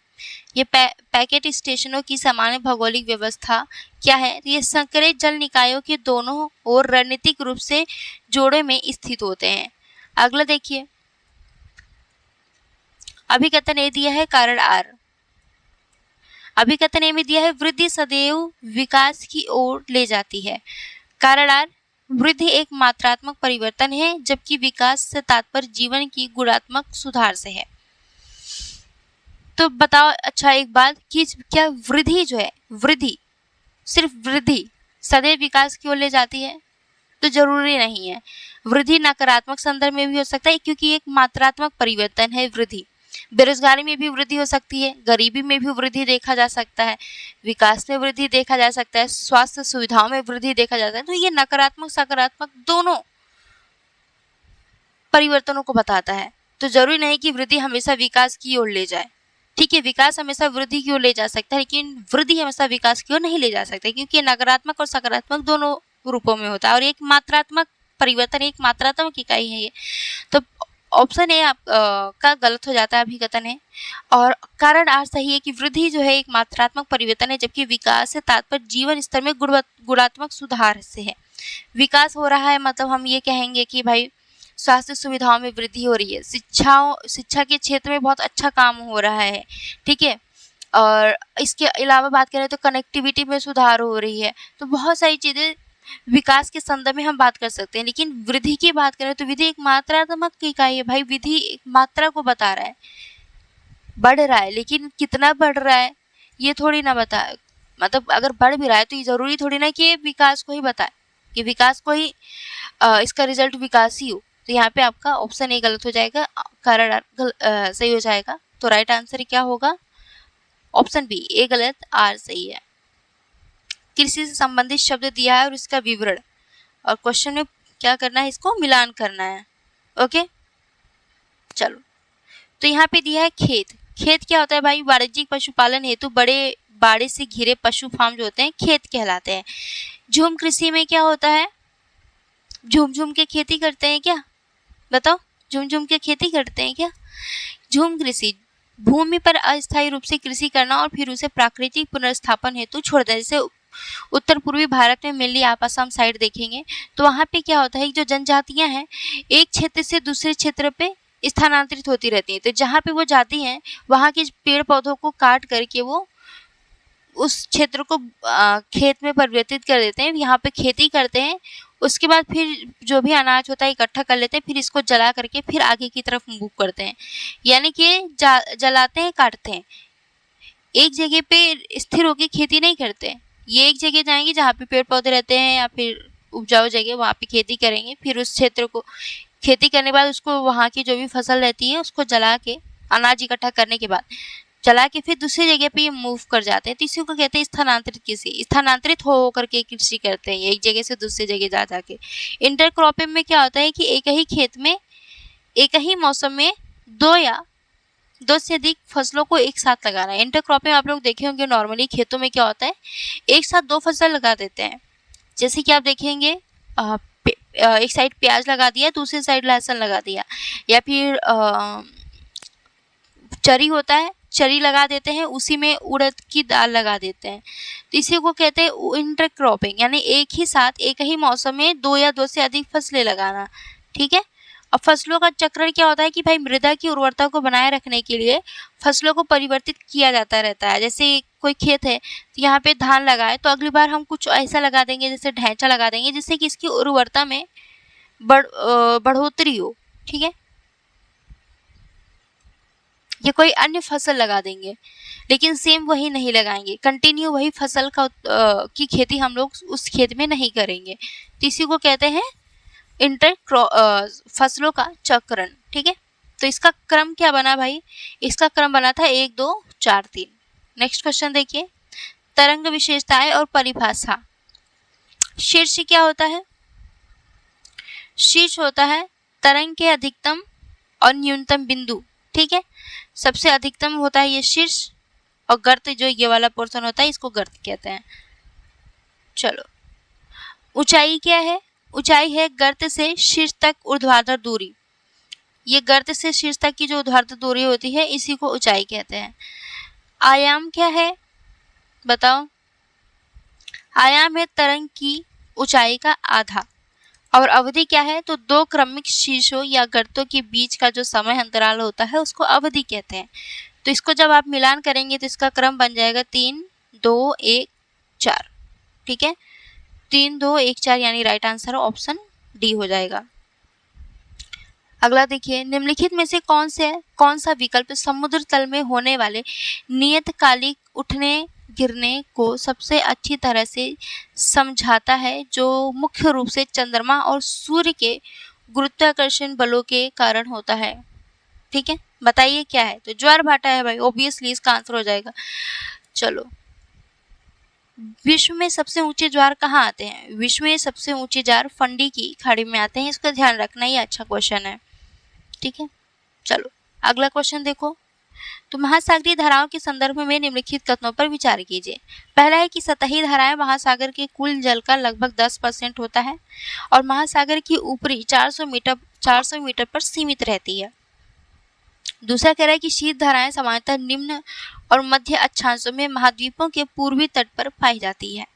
ये पैकेट स्टेशनों की सामान्य भौगोलिक व्यवस्था क्या है? ये संकरे जल निकायों के दोनों ओर रणनीतिक रूप से जोड़े में स्थित होते हैं। अगला देखिए, अभिकथन ए दिया है कारण आर। अभिकथन ए में दिया है वृद्धि सदैव विकास की ओर ले जाती है। कारण आर, वृद्धि एक मात्रात्मक परिवर्तन है जबकि विकास से तात्पर्य जीवन की गुणात्मक सुधार से है। तो बताओ अच्छा एक बात कि क्या वृद्धि जो है, वृद्धि सिर्फ वृद्धि सदैव विकास की ओर ले जाती है? तो जरूरी नहीं है। वृद्धि नकारात्मक संदर्भ में भी हो सकता है क्योंकि एक मात्रात्मक परिवर्तन है वृद्धि। बेरोजगारी में भी वृद्धि हो सकती है, गरीबी में भी वृद्धि देखा जा सकता है, विकास में वृद्धि देखा जा सकता है, स्वास्थ्य सुविधाओं में वृद्धि देखा जाता है। तो ये नकारात्मक सकारात्मक दोनों परिवर्तनों को बताता है। तो जरूरी नहीं कि वृद्धि हमेशा विकास की ओर ले जाए। ठीक है, विकास हमेशा वृद्धि की ओर ले जा सकता है लेकिन वृद्धि हमेशा विकास की ओर नहीं ले जा सकता क्योंकि नकारात्मक और सकारात्मक दोनों रूपों में होता है और एक मात्रात्मक परिवर्तन, एक मात्रात्मक इकाई है ये। तो ऑप्शन ए आप का गलत हो जाता है, अभिकथन है। और कारण आर सही है कि वृद्धि जो है एक मात्रात्मक परिवर्तन है जबकि विकास से तात्पर्य जीवन स्तर में गुणात्मक सुधार से है। विकास हो रहा है मतलब हम ये कहेंगे कि भाई स्वास्थ्य सुविधाओं में वृद्धि हो रही है, शिक्षा के क्षेत्र में बहुत अच्छा काम हो रहा है। ठीक है, और इसके अलावा बात करें तो कनेक्टिविटी में सुधार हो रही है। तो बहुत सारी चीज़ें विकास के संदर्भ में हम बात कर सकते हैं। लेकिन वृद्धि की बात करें तो विधि एक मात्रात्मक इकाई है भाई, विधि एक मात्रा को बता रहा है, बढ़ रहा है, लेकिन कितना बढ़ रहा है ये थोड़ी ना बता, मतलब अगर बढ़ भी रहा है तो ये जरूरी थोड़ी ना कि विकास को ही बताए, कि विकास को ही इसका रिजल्ट विकास ही हो। तो यहाँ पे आपका ऑप्शन ए गलत हो जाएगा, कारण सही हो जाएगा। तो राइट आंसर क्या होगा? ऑप्शन बी, ए गलत, आर सही है। कृषि से संबंधित शब्द दिया है और इसका विवरण, और क्वेश्चन में क्या करना है, इसको मिलान करना है। ओके चलो, तो यहाँ पे दिया है खेत। खेत क्या होता है भाई? वाणिज्यिक पशुपालन हेतु बड़े बाड़े से घिरे पशु फार्म जो होते हैं खेत कहलाते हैं। झूम कृषि में क्या होता है? झूम झूम के खेती करते हैं क्या? बताओ, झूम झूम के खेती करते हैं क्या? झूम कृषि भूमि पर अस्थायी रूप से कृषि करना और फिर उसे प्राकृतिक पुनर्स्थापन हेतु छोड़ देना। जैसे उत्तर पूर्वी भारत में मेनली आप असम साइड देखेंगे तो वहाँ पे क्या होता है, जो जनजातियां हैं एक क्षेत्र से दूसरे क्षेत्र पे स्थानांतरित होती रहती हैं। तो जहाँ पे वो जाती हैं वहाँ के पेड़ पौधों को काट करके वो उस क्षेत्र को खेत में परिवर्तित कर देते हैं, यहाँ पे खेती करते हैं। उसके बाद फिर जो भी अनाज होता है इकट्ठा कर लेते हैं, फिर इसको जला करके फिर आगे की तरफ मूव करते हैं, यानी कि जलाते हैं, काटते हैं। एक जगह पे स्थिर होकर खेती नहीं करते, ये एक जगह जाएंगे जहाँ पे पेड़ पौधे रहते हैं या फिर उपजाऊ जगह, वहाँ पे खेती करेंगे, फिर उस क्षेत्र को खेती करने के बाद उसको वहाँ की जो भी फसल रहती है उसको जला के, अनाज इकट्ठा करने के बाद जला के फिर दूसरी जगह पे ये मूव कर जाते हैं, तो इसी को कहते हैं स्थानांतरित कृषि। स्थानांतरित हो करके कृषि करते हैं, एक जगह से दूसरी जगह जा जाके। इंटरक्रॉपिंग में क्या होता है कि एक ही खेत में एक ही मौसम में दो से अधिक फसलों को एक साथ लगाना है। इंटरक्रॉपिंग आप लोग देखे होंगे, नॉर्मली खेतों में क्या होता है, एक साथ 2 फसल लगा देते हैं। जैसे कि आप देखेंगे एक साइड प्याज लगा दिया, दूसरी साइड लहसुन लगा दिया, या फिर चरी होता है, चरी लगा देते हैं, उसी में उड़द की दाल लगा देते हैं। तो इसी को कहते हैं इंटरक्रॉपिंग, यानी एक ही साथ एक ही मौसम में 2 या 2 से अधिक फसलें लगाना। ठीक है। अब फसलों का चक्रण क्या होता है कि भाई मृदा की उर्वरता को बनाए रखने के लिए फसलों को परिवर्तित किया जाता रहता है। जैसे कोई खेत है तो यहाँ पे धान लगाए, तो अगली बार हम कुछ ऐसा लगा देंगे, जैसे ढैंचा लगा देंगे, जिससे कि इसकी उर्वरता में बढ़ोतरी हो। ठीक है। या कोई अन्य फसल लगा देंगे, लेकिन सेम वही नहीं लगाएंगे, कंटिन्यू वही फसल का की खेती हम लोग उस खेत में नहीं करेंगे। तो इसी को कहते हैं फसलों का चक्रण। ठीक है। तो इसका क्रम क्या बना भाई, इसका क्रम बना था 1 2 4 3। नेक्स्ट क्वेश्चन देखिए, तरंग विशेषताएं और परिभाषा। शीर्ष क्या होता है, शीर्ष होता है तरंग के अधिकतम और न्यूनतम बिंदु। ठीक है। सबसे अधिकतम होता है ये शीर्ष, और गर्त जो ये वाला पोर्शन होता है इसको गर्त कहते हैं। चलो, ऊंचाई क्या है, ऊंचाई है गर्त से शीर्ष तक ऊर्ध्वाधर दूरी। ये गर्त से शीर्ष तक की जो ऊर्ध्वाधर दूरी होती है इसी को ऊंचाई कहते हैं। आयाम क्या है बताओ, आयाम है तरंग की ऊंचाई का आधा। और अवधि क्या है, तो 2 क्रमिक शीर्षों या गर्तों के बीच का जो समय अंतराल होता है उसको अवधि कहते हैं। तो इसको जब आप मिलान करेंगे तो इसका क्रम बन जाएगा 3 2 1 4। ठीक है। 3 2 1 4 यानी राइट आंसर ऑप्शन डी हो जाएगा। अगला देखिए, निम्नलिखित में से कौन सा विकल्प समुद्र तल में होने वाले नियतकालिक उठने गिरने को सबसे अच्छी तरह से समझाता है, जो मुख्य रूप से चंद्रमा और सूर्य के गुरुत्वाकर्षण बलों के कारण होता है। ठीक है, बताइए क्या है, तो ज्वार भाटा है भाई, ऑब्वियसली इसका आंसर हो जाएगा। चलो, विश्व में सबसे ऊंचे ज्वार कहाँ आते हैं, विश्व में सबसे ऊंचे ज्वार फंडी की खाड़ी में आते हैं, इसका ध्यान रखना, ये अच्छा क्वेश्चन है। ठीक है। चलो अगला क्वेश्चन देखो, तो महासागरीय धाराओं के संदर्भ में निम्नलिखित कथनों पर विचार कीजिए। पहला है कि सतही धाराएं महासागर के कुल जल का लगभग 10% होता है और महासागर की ऊपरी 400 मीटर पर सीमित रहती है। दूसरा कह रहा है कि शीत धाराएं सामान्यतः निम्न और मध्य अक्षांशों में महाद्वीपों के पूर्वी तट पर पाई जाती है।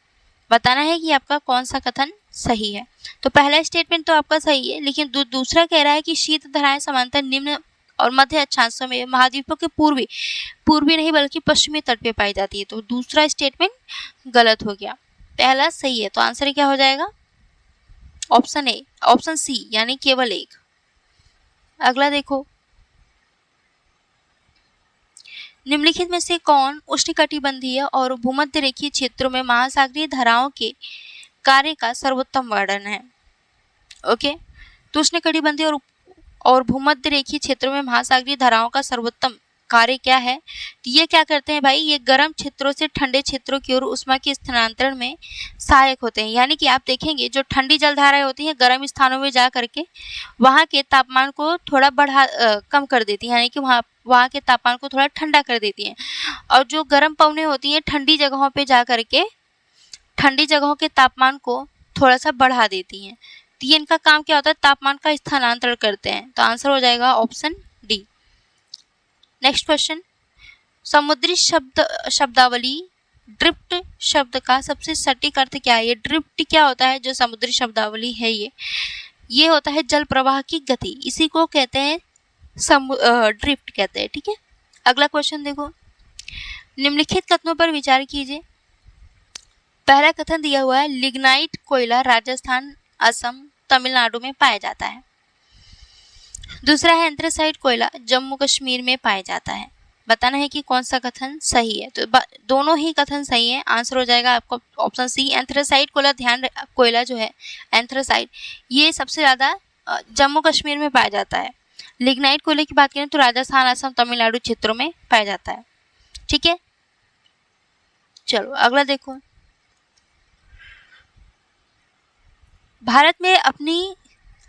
बताना है कि आपका कौन सा कथन सही है। तो पहला स्टेटमेंट तो आपका सही है, लेकिन दूसरा कह रहा है कि शीत धाराएं सामान्यतः निम्न और मध्य अक्षांशों में महाद्वीपों के पूर्वी नहीं बल्कि पश्चिमी तट पे पाई जाती है। तो दूसरा स्टेटमेंट गलत हो गया, पहला सही है। तो आंसर क्या हो जाएगा, ऑप्शन ए, ऑप्शन सी यानी केवल एक। अगला देखो, निम्नलिखित में से कौन उष्णकटिबंधीय और भूमध्य रेखीय क्षेत्रों में महासागरीय धाराओं के कार्य का सर्वोत्तम वर्णन है। ओके, तो उष्णकटिबंधीय और भूमध्य रेखीय क्षेत्रों में महासागरीय धाराओं का सर्वोत्तम कार्य क्या है, तो ये क्या करते हैं भाई, ये गर्म क्षेत्रों से ठंडे क्षेत्रों की ओर उष्मा के स्थानांतरण में सहायक होते हैं। यानी कि आप देखेंगे जो ठंडी जलधाराएं होती हैं गर्म स्थानों में जा करके वहाँ के तापमान को थोड़ा कम कर देती हैं, यानी कि वहाँ के तापमान को थोड़ा ठंडा कर देती हैं। और जो गर्म पवनें होती हैं ठंडी जगहों पे जा करके ठंडी जगहों के तापमान को थोड़ा सा बढ़ा देती हैं। तो ये इनका काम क्या होता है, तापमान का स्थानांतरण करते हैं। तो आंसर हो जाएगा ऑप्शन डी। नेक्स्ट क्वेश्चन, समुद्री शब्दावली ड्रिफ्ट शब्द का सबसे सटीक अर्थ क्या है। ये ड्रिफ्ट क्या होता है, जो समुद्री शब्दावली है ये होता है जल प्रवाह की गति, इसी को कहते हैं ड्रिफ्ट कहते हैं। ठीक है। अगला क्वेश्चन देखो, निम्नलिखित कथनों पर विचार कीजिए। पहला कथन दिया हुआ है, लिग्नाइट कोयला राजस्थान, असम, तमिलनाडु में पाया जाता है। दूसरा है, एंथ्रेसाइट कोयला जम्मू कश्मीर में पाया जाता है। बताना है कि कौन सा कथन सही है। तो दोनों ही कथन सही है, आंसर हो जाएगा आपका ऑप्शन सी, एंथ्रेसाइट कोयला। कोयला जो है एंथ्रेसाइट, ये सबसे ज़्यादा जम्मू कश्मीर में पाया जाता है। लिग्नाइट कोयले की बात करें तो राजस्थान, असम, तमिलनाडु क्षेत्रों में पाया जाता है। ठीक है, चलो अगला देखो। भारत में अपनी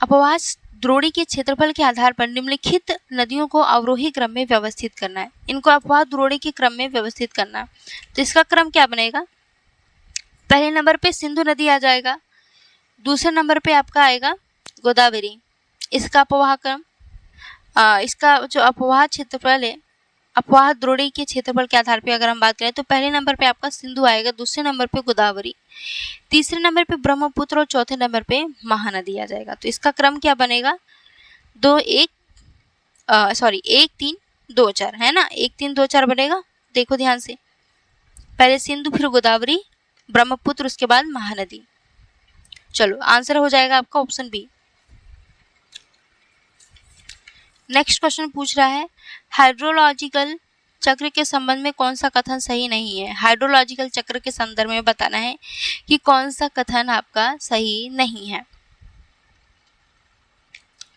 अपवाह द्रोणी के क्षेत्रफल के आधार पर निम्नलिखित नदियों को अवरोही क्रम में व्यवस्थित करना है। इनको अपवाह द्रोणी के क्रम में व्यवस्थित करना है। तो इसका क्रम क्या बनेगा? पहले नंबर पे सिंधु नदी आ जाएगा, दूसरे नंबर पे आपका आएगा गोदावरी। इसका अपवाह क्रम, इसका जो अपवाह क्षेत्रफल है, अपवाह द्रोणी के क्षेत्रफल के आधार पे अगर हम बात करें तो पहले नंबर पे आपका सिंधु आएगा, दूसरे नंबर पे गोदावरी, तीसरे नंबर पे ब्रह्मपुत्र और चौथे नंबर पे महानदी आ जाएगा। तो इसका क्रम क्या बनेगा? 1 3 2 4 है ना, 1 3 2 4 बनेगा। देखो ध्यान से, पहले सिंधु, फिर गोदावरी, ब्रह्मपुत्र, उसके बाद महानदी। चलो आंसर हो जाएगा आपका ऑप्शन बी। नेक्स्ट क्वेश्चन पूछ रहा है हाइड्रोलॉजिकल चक्र के संबंध में कौन सा कथन सही नहीं है। हाइड्रोलॉजिकल चक्र के संदर्भ में बताना है कि कौन सा कथन आपका सही नहीं है।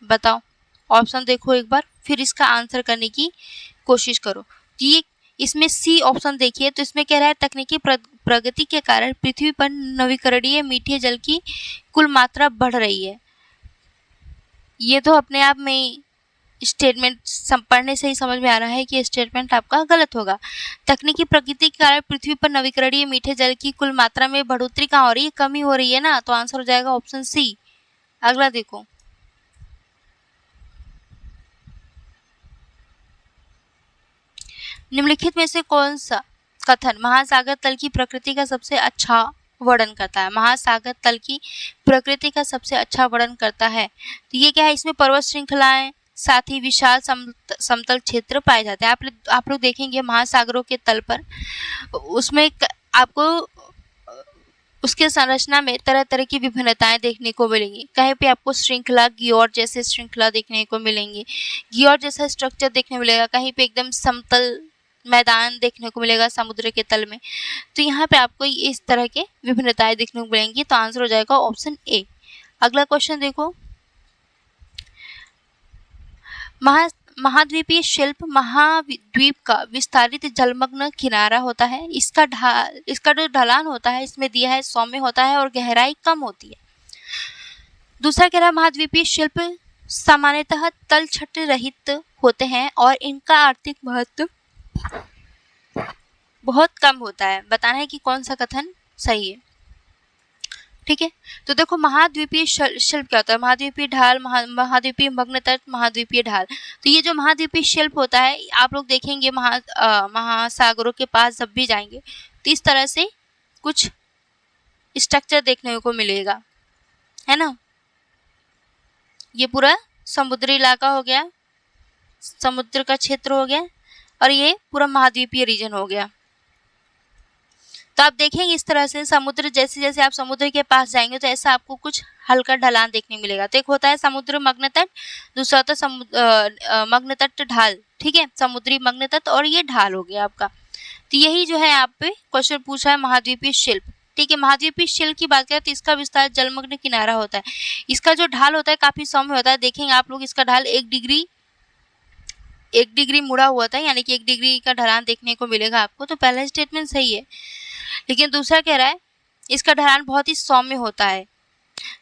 बताओ, ऑप्शन देखो एक बार, फिर इसका आंसर करने की कोशिश करो। ये इसमें सी ऑप्शन देखिए, तो इसमें कह रहा है तकनीकी प्रगति के कारण पृथ्वी पर नवीकरणीय मीठे जल की कुल मात्रा बढ़ रही है। ये तो अपने आप में स्टेटमेंट पढ़ने से ही समझ में आ रहा है कि स्टेटमेंट आपका गलत होगा। तकनीकी प्रगति के कारण पृथ्वी पर नवीकरणीय मीठे जल की कुल मात्रा में बढ़ोतरी कहाँ हो रही है? कमी हो रही है ना, तो आंसर हो जाएगा ऑप्शन सी। अगला देखो, निम्नलिखित में से कौन सा कथन महासागर तल की प्रकृति का सबसे अच्छा वर्णन करता है? महासागर तल की प्रकृति का सबसे अच्छा वर्णन करता है। तो ये क्या है? इसमें पर्वत श्रृंखलाएं, साथ ही विशाल समतल क्षेत्र पाए जाते हैं। आप लोग देखेंगे महासागरों के तल पर, उसमें आपको उसके संरचना में तरह तरह की विभिन्नताएं देखने को मिलेंगी। कहीं पे आपको श्रृंखला, ग्योर जैसे श्रृंखला देखने को मिलेंगी, ग्योर जैसा स्ट्रक्चर देखने मिलेगा, कहीं पे एकदम समतल मैदान देखने को मिलेगा समुद्र के तल में। तो यहाँ पे आपको इस तरह के विभिन्नताएं देखने को मिलेंगी। तो आंसर हो जाएगा ऑप्शन ए। अगला क्वेश्चन देखो, महाद्वीपीय शिल्प महाद्वीप का विस्तारित जलमग्न किनारा होता है। इसका जो ढलान होता है इसमें दिया है सौम्य होता है और गहराई कम होती है। दूसरा कह रहा है महाद्वीपीय शिल्प सामान्यतः तलछट रहित होते हैं और इनका आर्थिक महत्व बहुत कम होता है। बताना है कि कौन सा कथन सही है। ठीक है, तो देखो महाद्वीपीय शिल्प क्या होता है? महाद्वीपीय ढाल, महाद्वीपीय मग्न तट, महाद्वीपीय ढाल। तो ये जो महाद्वीपीय शिल्प होता है, आप लोग देखेंगे महासागरों के पास जब भी जाएंगे तो इस तरह से कुछ स्ट्रक्चर देखने को मिलेगा, है ना। ये पूरा समुद्री इलाका हो गया, समुद्र का क्षेत्र हो गया, और ये पूरा महाद्वीपीय रीजन हो गया। तो आप देखेंगे इस तरह से समुद्र, जैसे जैसे आप समुद्र के पास जाएंगे तो ऐसा आपको कुछ हल्का ढलान देखने मिलेगा। तो एक होता है समुद्र मग्न तट, दूसरा होता है मग्न तट ढाल। ठीक है, समुद्री मग्न तट और ये ढाल हो गया आपका। तो यही जो है आप पे क्वेश्चन पूछा है महाद्वीपीय शिल्प। ठीक है, महाद्वीपीय शिल्प की बात करें तो इसका विस्तार जलमग्न किनारा होता है। इसका जो ढाल होता है काफी सौम्य होता है। देखेंगे आप लोग इसका ढाल 1 डिग्री मुड़ा हुआ था, यानी कि 1 डिग्री का ढलान देखने को मिलेगा आपको। तो पहला स्टेटमेंट सही है, लेकिन दूसरा कह रहा है इसका ढलान बहुत ही सौम्य होता है।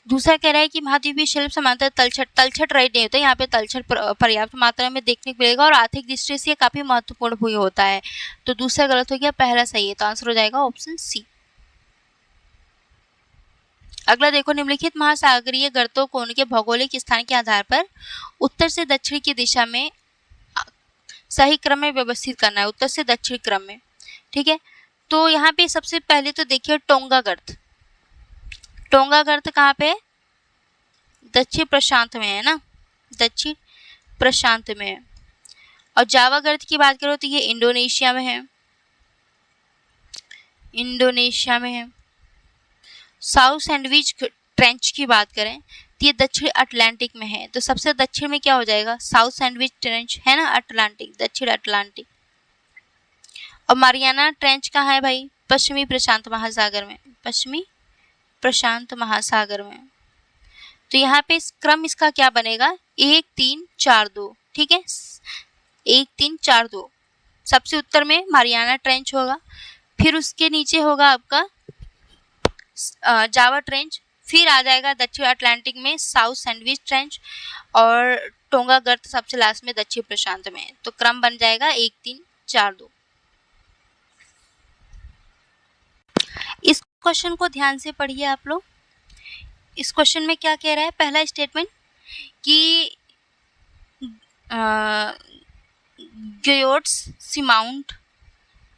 दूसरा कह रहा है कि महाद्वीपीय शिल्प समांतर तलछट रहित नहीं होता, यहाँ पे तलछट पर्याप्त मात्रा में देखने को मिलेगा और आर्थिक दृष्टि से काफी महत्वपूर्ण भी होता है। तो दूसरा गलत हो गया, पहला सही है। तो आंसर हो जाएगा ऑप्शन सी। अगला देखो, निम्नलिखित महासागरीय गर्तों को उनके भौगोलिक स्थान के आधार पर उत्तर से दक्षिण की दिशा में सही क्रम में व्यवस्थित करना है, उत्तर से दक्षिण क्रम में। ठीक है, तो यहाँ पे सबसे पहले तो देखिए टोंगा गर्त। टोंगा गर्त कहाँ पे? दक्षिण प्रशांत में है ना, दक्षिण प्रशांत में है। और जावा गर्त की बात करो तो ये इंडोनेशिया में है, इंडोनेशिया में है। साउथ सैंडविच ट्रेंच की बात करें तो ये दक्षिण अटलांटिक में है। तो सबसे दक्षिण में क्या हो जाएगा? साउथ सैंडविच ट्रेंच है ना, अटलांटिक, दक्षिण अटलांटिक। और मारियाना ट्रेंच कहाँ है भाई? पश्चिमी प्रशांत महासागर में, पश्चिमी प्रशांत महासागर में। तो यहाँ पे क्रम इसका क्या बनेगा, 1 3 4 2, ठीक है, 1 3 4 2। सबसे उत्तर में मारियाना ट्रेंच होगा, फिर उसके नीचे होगा आपका जावा ट्रेंच, फिर आ जाएगा दक्षिण अटलांटिक में साउथ सैंडविच ट्रेंच, और टोंगा गर्त सबसे लास्ट में दक्षिण प्रशांत में। तो क्रम बन जाएगा 1 3 4 2। इस क्वेश्चन को ध्यान से पढ़िए आप लोग। इस क्वेश्चन में क्या कह रहा है, पहला स्टेटमेंट कि ग्योट्स सीमाउंट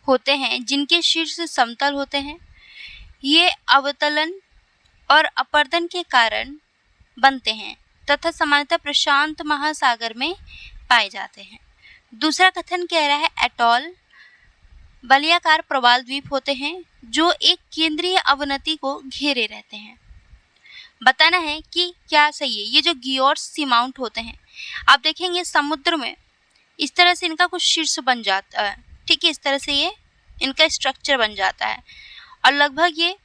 होते हैं जिनके शीर्ष समतल होते हैं, ये अवतलन और अपर्दन के कारण बनते हैं तथा सामान्यतः प्रशांत महासागर में पाए जाते हैं। दूसरा कथन कह रहा है एटॉल वलयाकार प्रवाल द्वीप होते हैं जो एक केंद्रीय अवनति को घेरे रहते हैं। बताना है कि क्या सही है। ये जो ग्योट्स सीमाउंट होते हैं, आप देखेंगे समुद्र में इस तरह से इनका कुछ शीर्ष बन जाता है, ठीक है, इस तरह से ये इनका स्ट्रक्चर बन जाता है, और लगभग ये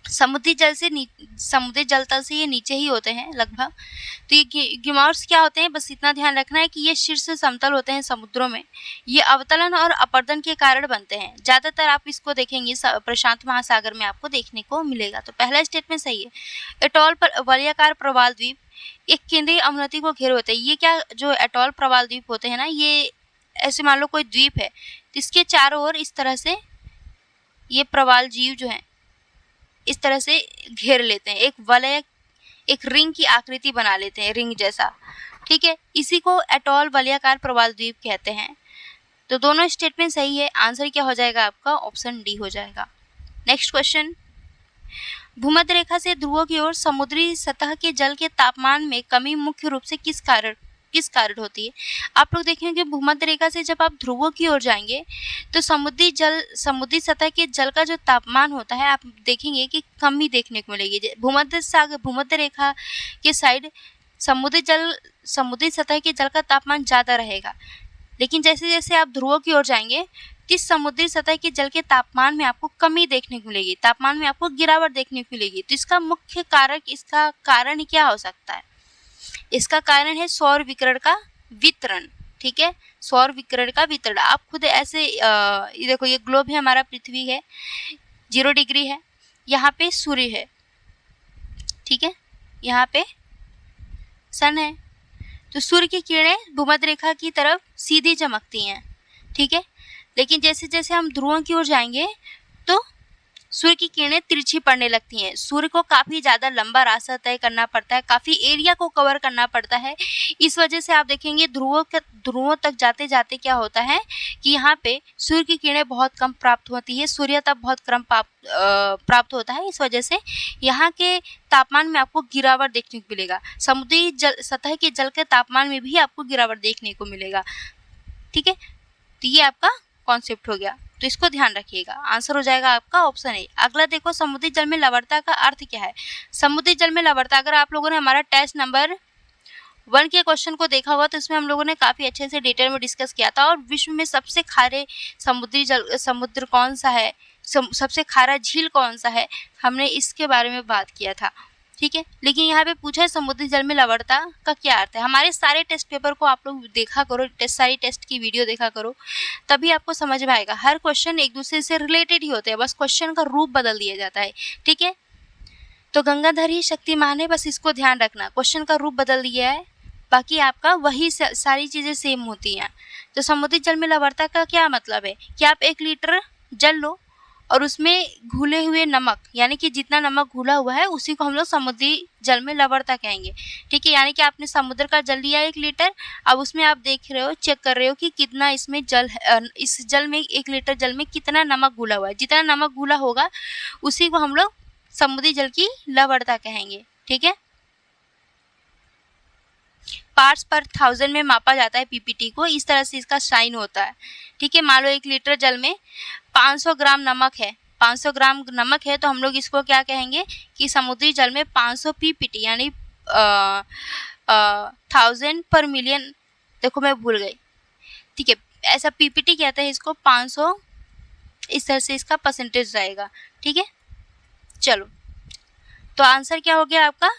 समुद्री जल तल से ये नीचे ही होते हैं लगभग। तो ये ग्योट्स क्या होते हैं, बस इतना ध्यान रखना है कि ये शीर्ष समतल होते हैं समुद्रों में, ये अवतलन और अपर्दन के कारण बनते हैं। ज़्यादातर आप इसको देखेंगे प्रशांत महासागर में आपको देखने को मिलेगा। तो पहला स्टेटमेंट सही है। एटॉल पर वलयाकार प्रवाल द्वीप एक केंद्रीय अवनति को घेरे होते हैं। ये क्या जो एटॉल प्रवाल द्वीप होते हैं ना, ये ऐसे मान लो कोई द्वीप है, तो इसके चारों ओर इस तरह से ये प्रवाल जीव जो हैं इस तरह से घेर लेते हैं, एक वलय, एक रिंग की आकृति बना लेते हैं, रिंग जैसा, ठीक है। इसी को एटॉल वलयाकार प्रवाल द्वीप कहते हैं। तो दोनों स्टेटमेंट सही है। आंसर क्या हो जाएगा आपका, ऑप्शन डी हो जाएगा। नेक्स्ट क्वेश्चन, भूमध्य रेखा से ध्रुवों की ओर समुद्री सतह के जल के तापमान में कमी मुख्य रूप से किस कारण होती है। आप लोग देखेंगे भूमध्य रेखा से जब आप ध्रुवों की ओर जाएंगे तो समुद्री सतह के जल का जो तापमान होता है, आप देखेंगे कि कमी देखने को मिलेगी। भूमध्य रेखा के साइड समुद्री सतह के जल का तापमान ज़्यादा रहेगा, लेकिन जैसे जैसे आप ध्रुवों की ओर जाएंगे इस समुद्री सतह के जल के तापमान में आपको कमी देखने को मिलेगी, तापमान में आपको गिरावट देखने को मिलेगी। तो इसका कारण क्या हो सकता है। इसका कारण है सौर विकिरण का वितरण, ठीक है, सौर विकिरण का वितरण। आप खुद ऐसे ये देखो, ये ग्लोब है हमारा, पृथ्वी है, 0 डिग्री है, यहाँ पे सूर्य है, ठीक है, यहाँ पे सन है। तो सूर्य की किरणें भूमध्य रेखा की तरफ सीधी चमकती हैं, ठीक है, लेकिन जैसे जैसे हम ध्रुवों की ओर जाएंगे तो सूर्य की किरणें तिरछी पड़ने लगती हैं। सूर्य को काफ़ी ज़्यादा लंबा रास्ता तय करना पड़ता है, काफ़ी एरिया को कवर करना पड़ता है। इस वजह से आप देखेंगे ध्रुवों तक जाते जाते क्या होता है कि यहाँ पे सूर्य की किरणें बहुत कम प्राप्त होती है, सूर्य तक बहुत कम प्राप्त होता है। इस वजह से यहाँ के तापमान में आपको गिरावट देखने को मिलेगा। समुद्री सतह के जल के तापमान में भी आपको गिरावट देखने को मिलेगा, ठीक है। तो ये आपका कॉन्सेप्ट हो गया, तो इसको ध्यान रखिएगा। आंसर हो जाएगा आपका ऑप्शन ए। अगला देखो, समुद्री जल में लवणता का अर्थ क्या है। समुद्री जल में लवणता, अगर आप लोगों ने हमारा टेस्ट नंबर 1 के क्वेश्चन को देखा होगा तो इसमें हम लोगों ने काफ़ी अच्छे से डिटेल में डिस्कस किया था, और विश्व में सबसे खारे समुद्र कौन सा है, सबसे खारा झील कौन सा है, हमने इसके बारे में बात किया था, ठीक है। लेकिन यहाँ पे पूछा है समुद्री जल में लवणता का क्या अर्थ है। हमारे सारे टेस्ट पेपर को आप लोग देखा करो, सारी टेस्ट की वीडियो देखा करो, तभी आपको समझ में आएगा। हर क्वेश्चन एक दूसरे से रिलेटेड ही होते हैं, बस क्वेश्चन का रूप बदल दिया जाता है, ठीक है। तो गंगाधर ही शक्तिमान है, बस इसको ध्यान रखना, क्वेश्चन का रूप बदल दिया है, बाकी आपका वही सारी चीज़ें सेम होती हैं। तो समुद्री जल में लवणता का क्या मतलब है कि आप 1 लीटर जल लो और उसमें घुले हुए नमक, यानी कि जितना नमक घुला हुआ है उसी को हम लोग समुद्री जल में लवणता कहेंगे, ठीक है। यानी कि आपने समुद्र का जल लिया 1 लीटर, अब उसमें आप देख रहे हो, चेक कर रहे हो कि कितना इसमें जल है, इस जल में 1 लीटर जल में कितना नमक घुला हुआ है। जितना नमक घुला होगा उसी को हम लोग समुद्री जल की लवणता कहेंगे, ठीक है। पार्ट्स पर 1000 में मापा जाता है पीपीटी को, इस तरह से इसका साइन होता है, ठीक है। मान लो 1 लीटर जल में 500 ग्राम नमक है, 500 ग्राम नमक है, तो हम लोग इसको क्या कहेंगे कि समुद्री जल में 500 पीपीटी, यानी 1000 पर मिलियन, देखो मैं भूल गई, ठीक है, ऐसा पीपीटी कहते हैं इसको, 500 इस तरह से इसका परसेंटेज रहेगा, ठीक है। चलो तो आंसर क्या हो गया आपका,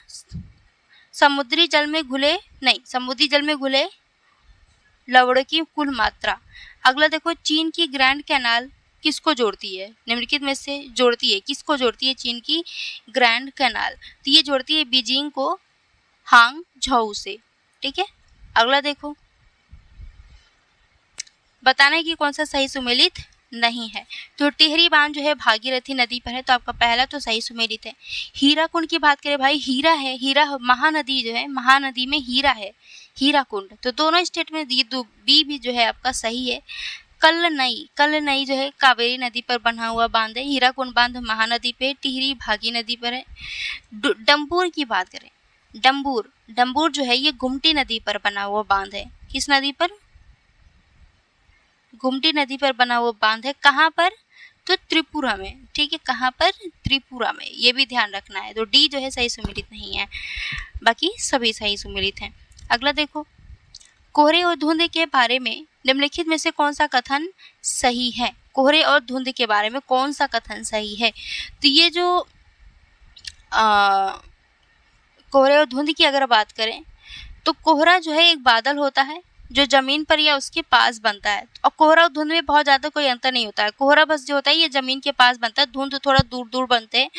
समुद्री जल में घुले लवणों की कुल मात्रा। अगला देखो, चीन की ग्रैंड कैनाल किसको जोड़ती है, निम्नलिखित में से जोड़ती है, किसको जोड़ती है चीन की ग्रैंड कैनाल, तो ये जोड़ती है बीजिंग को हांग झाऊ से, ठीक है। अगला देखो, बताना है कि कौन सा सही सुमेलित नहीं है। तो टिहरी बांध जो है भागीरथी नदी पर है, तो आपका पहला तो सही सुमेलित है। हीरा कुंड की बात करें भाई, हीरा है, हीरा महानदी जो है, महानदी में हीरा है, हीरा कुंड, तो दोनों स्टेट में ये दो बी भी जो है आपका सही है। कल्लनई जो है कावेरी नदी पर बना हुआ बांध है, हीरा कुंड बांध महानदी पे, टिहरी भागी नदी पर है। डंबूर की बात करें, डंबूर जो है ये गुमटी नदी पर बना हुआ बांध है, किस नदी पर, गुमटी नदी पर बना हुआ बांध है, कहाँ पर, तो त्रिपुरा में, ठीक है, कहाँ पर, त्रिपुरा में, ये भी ध्यान रखना है। तो डी जो है सही सुमेलित नहीं है, बाकी सभी सही सुमेलित हैं। अगला देखो, कोहरे और धुंध के बारे में निम्नलिखित में से कौन सा कथन सही है, कोहरे और धुंध के बारे में कौन सा कथन सही है, तो ये जो कोहरे और धुंध की अगर बात करें तो कोहरा जो है एक बादल होता है जो जमीन पर या उसके पास बनता है, और कोहरा और धुंध में बहुत ज़्यादा कोई अंतर नहीं होता है। कोहरा बस जो होता है ये जमीन के पास बनता है, धुंध थोड़ा दूर दूर बनते हैं,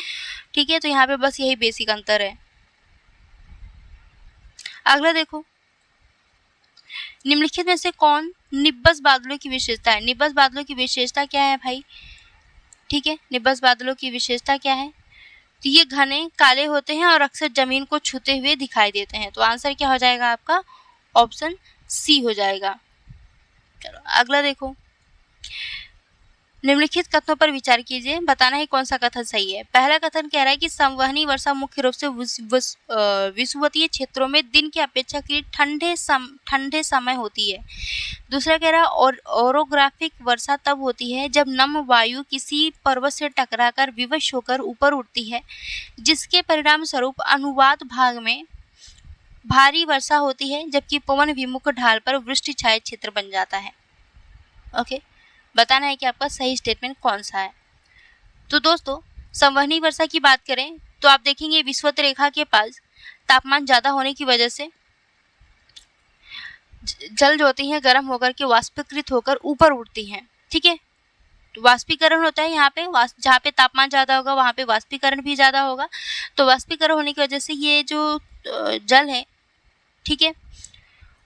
ठीक है, तो यहाँ पे बस यही बेसिक अंतर है। अगला देखो, निम्नलिखित में से कौन निब्बस बादलों की विशेषता है, निब्बस बादलों की विशेषता क्या है भाई, ठीक है, निब्बस बादलों की विशेषता क्या है, तो ये घने काले होते हैं और अक्सर जमीन को छूते हुए दिखाई देते हैं, तो आंसर क्या हो जाएगा आपका, ऑप्शन सी हो जाएगा। चलो अगला देखो, निम्नलिखित कथनों पर विचार कीजिए, बताना है कौन सा कथन सही है। पहला कथन कह रहा है कि संवहनी वर्षा मुख्य रूप से विषुवतीय क्षेत्रों में दिन की अपेक्षाकृत ठंडे समय होती है। दूसरा कह रहा है और ओरोग्राफिक वर्षा तब होती है जब नम वायु किसी पर्वत से टकराकर विवश होकर ऊपर उठती है, जिसके परिणाम स्वरूप अनुवाद भाग में भारी वर्षा होती है, जबकि पवन विमुख ढाल पर वृष्टि छाया क्षेत्र बन जाता है। ओके, बताना है कि आपका सही स्टेटमेंट कौन सा है। तो दोस्तों, संवहनी वर्षा की बात करें तो आप देखेंगे विषुवत रेखा के पास तापमान ज़्यादा होने की वजह से जल जो होती हैं गर्म होकर के वाष्पीकृत होकर ऊपर उठती हैं, ठीक है, तो वाष्पीकरण होता है यहाँ पे, जहाँ पे तापमान ज़्यादा होगा वहाँ पे वाष्पीकरण भी ज़्यादा होगा, तो वाष्पीकरण होने की वजह से ये जो जल है, ठीक है,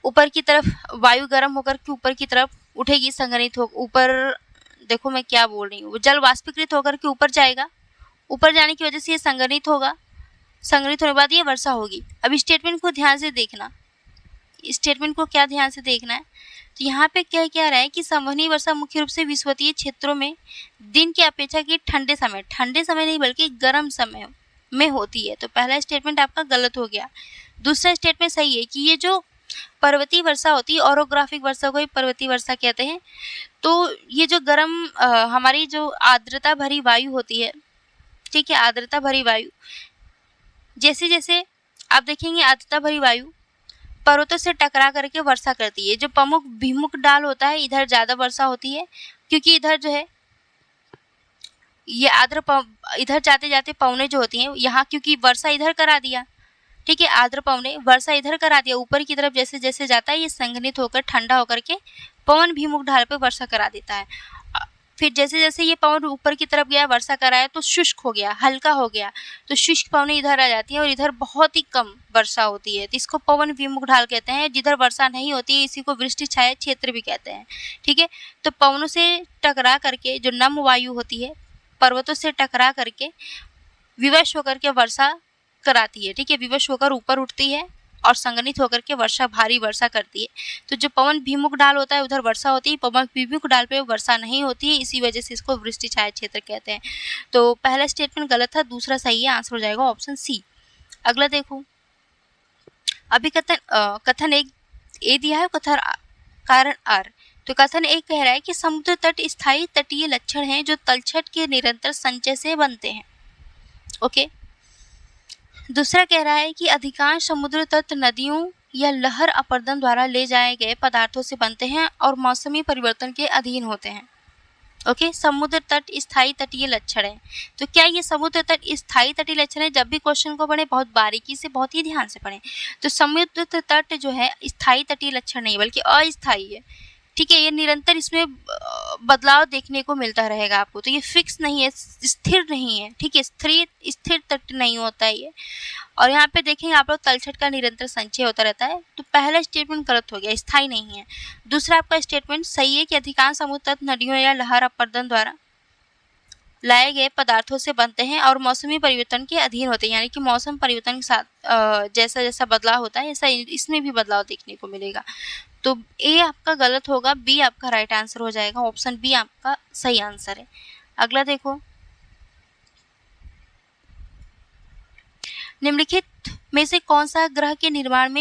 ऊपर की तरफ वायु गर्म होकर के ऊपर की तरफ उठेगी, संघनित हो ऊपर, देखो मैं क्या बोल रही हूँ, जल वाष्पीकृत होकर के ऊपर जाएगा, ऊपर जाने की वजह से ये संघनित होगा, संघनित होने के बाद ये वर्षा होगी। अब स्टेटमेंट को ध्यान से देखना, स्टेटमेंट को क्या ध्यान से देखना है, तो यहाँ पे क्या कह रहा है कि संवहनी वर्षा मुख्य रूप से विषुवतीय क्षेत्रों में दिन की अपेक्षा की ठंडे समय नहीं बल्कि गर्म समय में होती है, तो पहला स्टेटमेंट आपका गलत हो गया। दूसरा स्टेटमेंट सही है कि ये जो पर्वतीय वर्षा होती है, ओरोग्राफिक वर्षा को ही पर्वतीय वर्षा कहते हैं, तो ये जो गर्म हमारी जो आर्द्रता भरी वायु होती है, ठीक है, आर्द्रता भरी वायु, जैसे जैसे आप देखेंगे आर्द्रता भरी वायु पर्वतों से टकरा करके वर्षा करती है, जो प्रमुख विमुख ढाल होता है इधर ज़्यादा वर्षा होती है, क्योंकि इधर जो है ये इधर जाते जाते पवने जो होती हैं यहाँ, क्योंकि वर्षा इधर करा दिया, ठीक है, आर्द्र पवने वर्षा इधर करा दिया, ऊपर की तरफ जैसे जैसे जाता है ये संघनित होकर ठंडा होकर के पवन विमुख ढाल पे वर्षा करा देता है। फिर जैसे जैसे ये पवन ऊपर की तरफ गया वर्षा कराया तो शुष्क हो गया, हल्का हो गया, तो शुष्क पवनें इधर आ जाती है और इधर बहुत ही कम वर्षा होती है, तो इसको पवन विमुख ढाल कहते हैं। जिधर वर्षा नहीं होती है इसी को वृष्टि छाया क्षेत्र भी कहते हैं, ठीक है। तो पवनों से टकरा करके जो नम वायु होती है पर्वतों से टकरा करके विवश होकर के वर्षा कराती है, ठीक है, विवश होकर ऊपर उठती है और संघनित होकर के भारी वर्षा करती है। तो जो पवन विमुख ढाल होता है उधर वर्षा होती है, पवन विमुख ढाल पे वर्षा नहीं होती है, इसी वजह से इसको वृष्टि छाया क्षेत्र कहते हैं। तो पहला स्टेटमेंट गलत था, दूसरा सही है, आंसर हो जाएगा ऑप्शन सी। अगला देखो, अभी कथन एक ए दिया है, कारण आर। तो कथन एक कह रहा है कि समुद्र तट स्थायी तटीय लक्षण हैं जो तलछट के निरंतर संचय से बनते हैं। ओके, दूसरा कह रहा है कि अधिकांश समुद्र तट नदियों या लहर अपर्दन द्वारा ले जाए गए पदार्थों से बनते हैं और मौसमी परिवर्तन के अधीन होते हैं। ओके, समुद्र तट स्थायी तटीय लक्षण है। तो क्या ये समुद्र तट स्थायी तटीय लक्षण है? जब भी क्वेश्चन को पढ़ें बहुत बारीकी से, बहुत ही ध्यान से पढ़ें। तो समुद्र तट जो है स्थायी तटीय लक्षण नहीं बल्कि अस्थायी है। ठीक है, ये निरंतर इसमें बदलाव देखने को मिलता रहेगा आपको, तो ये फिक्स नहीं है, स्थिर नहीं है। ठीक है, स्थिर तट नहीं होता है ये। और यहाँ पे देखेंगे आप लोग तलछट का निरंतर संचय होता रहता है। तो पहला स्टेटमेंट गलत हो गया, स्थायी नहीं है। दूसरा आपका स्टेटमेंट सही है कि अधिकांश समुद्र तट नदियों या लहर अपरदन द्वारा लाए गए पदार्थों से बनते हैं और मौसमी परिवर्तन के अधीन होते हैं, यानी कि मौसम परिवर्तन के साथ जैसा जैसा बदलाव होता है ऐसा इसमें भी बदलाव देखने को मिलेगा। तो ए आपका गलत होगा, बी आपका राइट आंसर हो जाएगा, ऑप्शन बी आपका सही आंसर है। अगला देखो, निम्नलिखित में से कौन सा ग्रह के निर्माण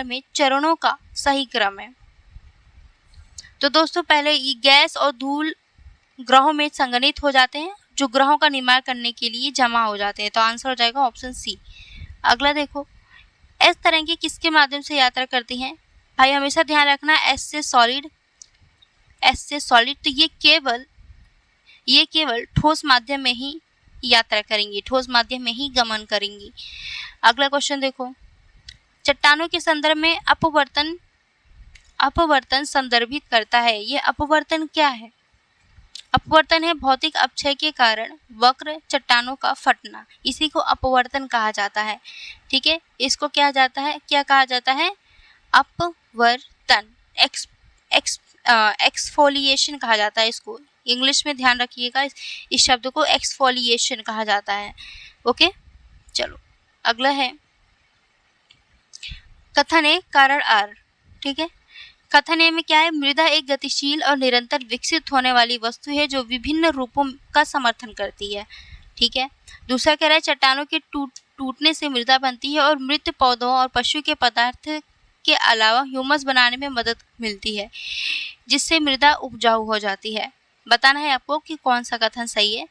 में चरणों का सही क्रम है? तो दोस्तों पहले ये गैस और धूल ग्रहों में संगठित हो जाते हैं, जो ग्रहों का निर्माण करने के लिए जमा हो जाते हैं। तो आंसर हो जाएगा ऑप्शन सी। अगला देखो, एस तरंगे किसके माध्यम से यात्रा करती हैं? भाई हमेशा ध्यान रखना, एस से सॉलिड, तो ये केवल ठोस माध्यम में ही यात्रा करेंगी, ठोस माध्यम में ही गमन करेंगी। अगला क्वेश्चन देखो, चट्टानों के संदर्भ में अपवर्तन संदर्भित करता है। ये अपवर्तन क्या है? अपवर्तन है भौतिक अपक्षय के कारण वक्र चट्टानों का फटना, इसी को अपवर्तन कहा जाता है। ठीक है, इसको क्या कहा जाता है? अपवर्तन, एक्सफोलिएशन कहा जाता है इसको। इंग्लिश में ध्यान रखिएगा, इस शब्द को एक्सफोलिएशन कहा जाता है। ओके, चलो अगला है कथन ए कारण आर। ठीक है, कथन ए में क्या है? मृदा एक गतिशील और निरंतर विकसित होने वाली वस्तु है जो विभिन्न रूपों का समर्थन करती है। ठीक है, दूसरा कह रहा है चट्टानों के टूटने से मृदा बनती है और मृत पौधों और पशु के पदार्थ के अलावा ह्यूमस बनाने में मदद मिलती है, जिससे मृदा उपजाऊ हो जाती है। बताना है आपको कि कौन सा कथन सही है।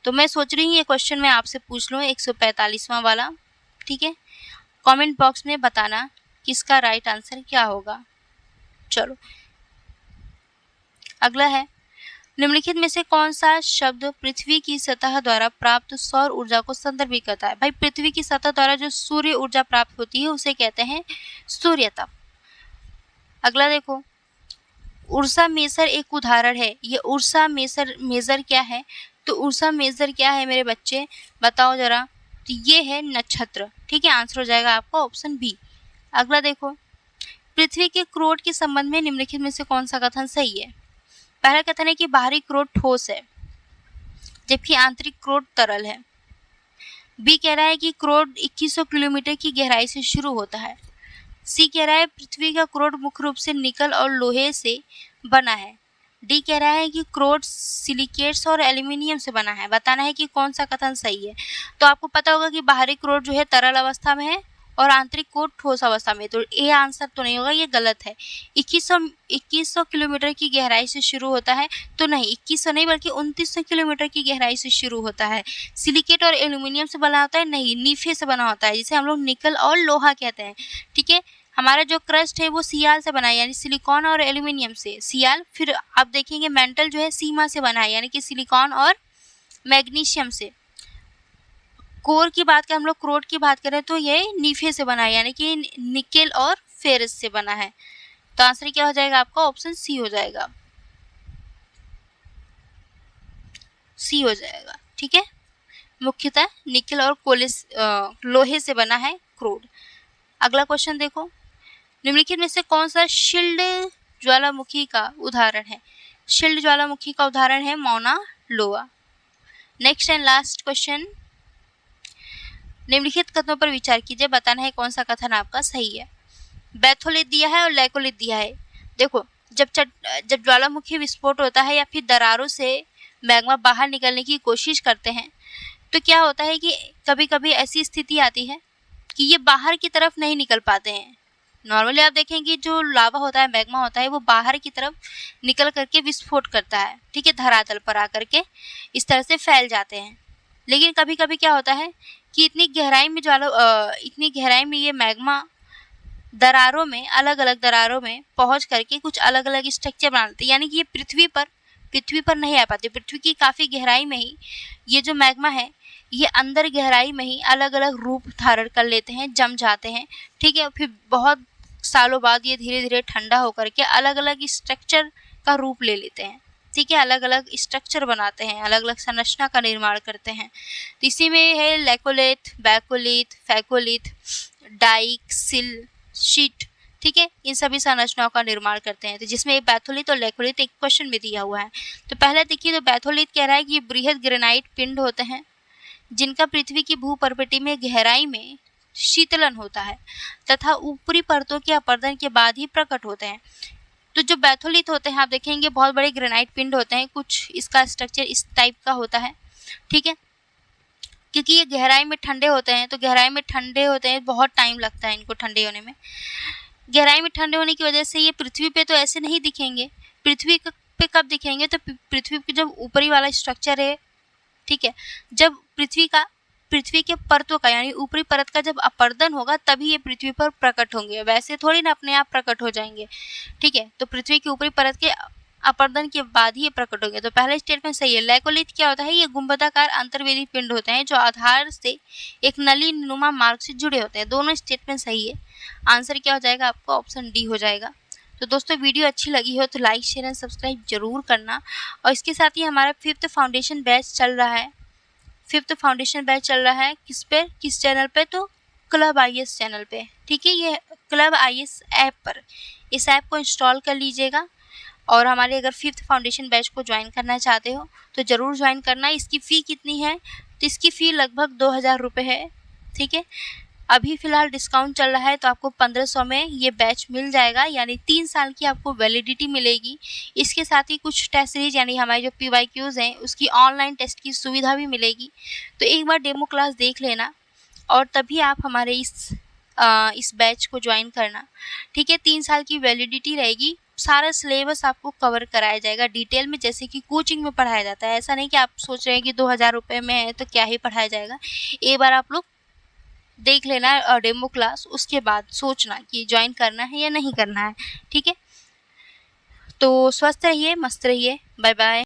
तो मैं सोच रही हूँ ये क्वेश्चन मैं आपसे पूछ लूँ, 145वां वाला। ठीक है, कमेंट बॉक्स में बताना कि इसका राइट आंसर क्या होगा। चलो अगला है, निम्नलिखित में से कौन सा शब्द पृथ्वी की सतह द्वारा प्राप्त सौर ऊर्जा को संदर्भित करता है? भाई पृथ्वी की सतह द्वारा जो सूर्य ऊर्जा प्राप्त होती है उसे कहते हैं सूर्यताप। अगला देखो, उर्सा मेजर एक उदाहरण है। ये उर्सा मेजर क्या है? तो उर्सा मेजर क्या है मेरे बच्चे, बताओ जरा। तो ये है नक्षत्र। ठीक है, आंसर हो जाएगा आपका ऑप्शन बी। अगला देखो, पृथ्वी के क्रोड के संबंध में निम्नलिखित में से कौन सा कथन सही है? पहला कथन है कि बाहरी क्रोड ठोस है जबकि आंतरिक क्रोड तरल है। बी कह रहा है कि क्रोड 2100 किलोमीटर की गहराई से शुरू होता है। सी कह रहा है पृथ्वी का क्रोड मुख्य रूप से निकल और लोहे से बना है। डी कह रहा है कि क्रोड सिलिकेट्स और एल्यूमिनियम से बना है। बताना है कि कौन सा कथन सही है। तो आपको पता होगा कि बाहरी क्रोड जो है तरल अवस्था में है और आंतरिक क्रोड ठोस अवस्था में। तो ए आंसर तो नहीं होगा, ये गलत है। 2100 किलोमीटर की गहराई से शुरू होता है, तो नहीं 2100 नहीं बल्कि 2900 किलोमीटर की गहराई से शुरू होता है। सिलिकेट और एल्यूमिनियम से बना होता है, नहीं नीफे से बना होता है, जिसे हम लोग निकल और लोहा कहते हैं। ठीक है, हमारा जो क्रस्ट है वो सियाल से बना है, यानी सिलिकॉन और एल्यूमिनियम से। सियाल, फिर आप देखेंगे मेंटल जो है सीमा से बना है, यानी कि सिलिकॉन और मैग्नीशियम से। कोर की बात करें, हम लोग क्रोड की बात करें तो ये नीफे से बना है, यानी कि निकेल और फेरस से बना है। तो आंसर क्या हो जाएगा आपका? ऑप्शन सी हो जाएगा, सी हो जाएगा। ठीक है, मुख्यतः निकेल और लोहे से बना है क्रोड। अगला क्वेश्चन देखो, निम्नलिखित में से कौन सा शील्ड ज्वालामुखी का उदाहरण है? शील्ड ज्वालामुखी का उदाहरण है मौना लोआ। नेक्स्ट एंड लास्ट क्वेश्चन, निम्नलिखित कथनों पर विचार कीजिए, बताना है कौन सा कथन आपका सही है। बैथोलिथ दिया है और लैकोलिथ दिया है। देखो, जब ज्वालामुखी विस्फोट होता है या फिर दरारों से मैग्मा बाहर निकलने की कोशिश करते हैं, तो क्या होता है कि कभी कभी ऐसी स्थिति आती है कि ये बाहर की तरफ नहीं निकल पाते हैं। नॉर्मली आप देखेंगे जो लावा होता है, मैग्मा होता है, वो बाहर की तरफ निकल करके विस्फोट करता है। ठीक है, धरातल पर आकर के इस तरह से फैल जाते हैं। लेकिन कभी कभी क्या होता है कि इतनी गहराई में ये मैग्मा दरारों में, अलग अलग दरारों में पहुंच करके कुछ अलग अलग स्ट्रक्चर बना लेते हैं, यानी कि ये पृथ्वी पर पृथ्वी पर नहीं आ पाते। पृथ्वी की काफ़ी गहराई में ही ये जो मैग्मा है ये अंदर गहराई में ही अलग अलग रूप धारण कर लेते हैं, जम जाते हैं, ठीक है। फिर बहुत सालों बाद ये धीरे धीरे ठंडा होकर के अलग अलग स्ट्रक्चर का रूप ले लेते हैं, ठीक है। अलग अलग स्ट्रक्चर बनाते हैं, अलग अलग संरचना का निर्माण करते हैं। तो इसी में है लेकोलिथ, बैकोलिथ, फैकोलिथ, डाइक, सिल, शीट, ठीक है। इन सभी संरचनाओं का निर्माण करते हैं। तो जिसमें बैथोलिथ और लेकोलिथ एक क्वेश्चन में दिया हुआ है। तो पहले देखिए, तो बैथोलिथ कह रहा है कि ये बृहद ग्रेनाइट पिंड होते हैं जिनका पृथ्वी की भूपर्वती में गहराई में शीतलन होता है तथा ऊपरी परतों के अपरदन के बाद ही प्रकट होते हैं। तो जो बैथोलिथ होते हैं आप देखेंगे बहुत बड़े ग्रेनाइट पिंड होते हैं, कुछ इसका स्ट्रक्चर इस टाइप का होता है, ठीक है। क्योंकि ये गहराई में ठंडे होते हैं, तो गहराई में ठंडे होते हैं, बहुत टाइम लगता है इनको ठंडे होने में। गहराई में ठंडे होने की वजह से ये पृथ्वी पे तो ऐसे नहीं दिखेंगे। पृथ्वी पे कब दिखेंगे, तो पृथ्वी के जब ऊपरी वाला स्ट्रक्चर है, ठीक है, जब पृथ्वी के परतों का यानी ऊपरी परत का जब अपर्दन होगा तभी ये पृथ्वी पर प्रकट होंगे, वैसे थोड़ी ना अपने आप प्रकट हो जाएंगे, ठीक है। तो पृथ्वी की ऊपरी परत के अपर्दन के बाद ही ये प्रकट होंगे। तो पहला स्टेटमेंट सही है। लेकोलिथ क्या होता है, ये गुंबदाकार अंतर्वेदी पिंड होते हैं जो आधार से एक नली नुमा मार्ग से जुड़े होते हैं। दोनों स्टेटमेंट सही है। आंसर क्या हो जाएगा आपका, ऑप्शन डी हो जाएगा। तो दोस्तों वीडियो अच्छी लगी हो तो लाइक, शेयर एंड सब्सक्राइब जरूर करना। और इसके साथ ही हमारा 5th फाउंडेशन बैच चल रहा है। 5th फाउंडेशन बैच चल रहा है किस चैनल पे, तो क्लब IAS चैनल पे, ठीक है। ये क्लब IAS ऐप पर, इस ऐप को इंस्टॉल कर लीजिएगा। और हमारे अगर 5th फाउंडेशन बैच को ज्वाइन करना चाहते हो तो ज़रूर ज्वाइन करना। इसकी फ़ी कितनी है, तो इसकी फ़ी लगभग 2000 रुपये है, ठीक है। अभी फ़िलहाल डिस्काउंट चल रहा है तो आपको 1500 में ये बैच मिल जाएगा, यानी 3 साल की आपको वैलिडिटी मिलेगी। इसके साथ ही कुछ टेस्ट सीरीज यानी हमारे जो PYQs हैं उसकी ऑनलाइन टेस्ट की सुविधा भी मिलेगी। तो एक बार डेमो क्लास देख लेना और तभी आप हमारे इस बैच को ज्वाइन करना, ठीक है। 3 साल की वैलिडिटी रहेगी। सारा सिलेबस आपको कवर कराया जाएगा डिटेल में, जैसे कि कोचिंग में पढ़ाया जाता है। ऐसा नहीं कि आप सोच रहे हैं कि 2000 रुपये में है तो क्या ही पढ़ाया जाएगा। एक बार आप लोग देख लेना डेमो क्लास, उसके बाद सोचना कि ज्वाइन करना है या नहीं करना है, ठीक है। तो स्वस्थ रहिए, मस्त रहिए, बाय बाय।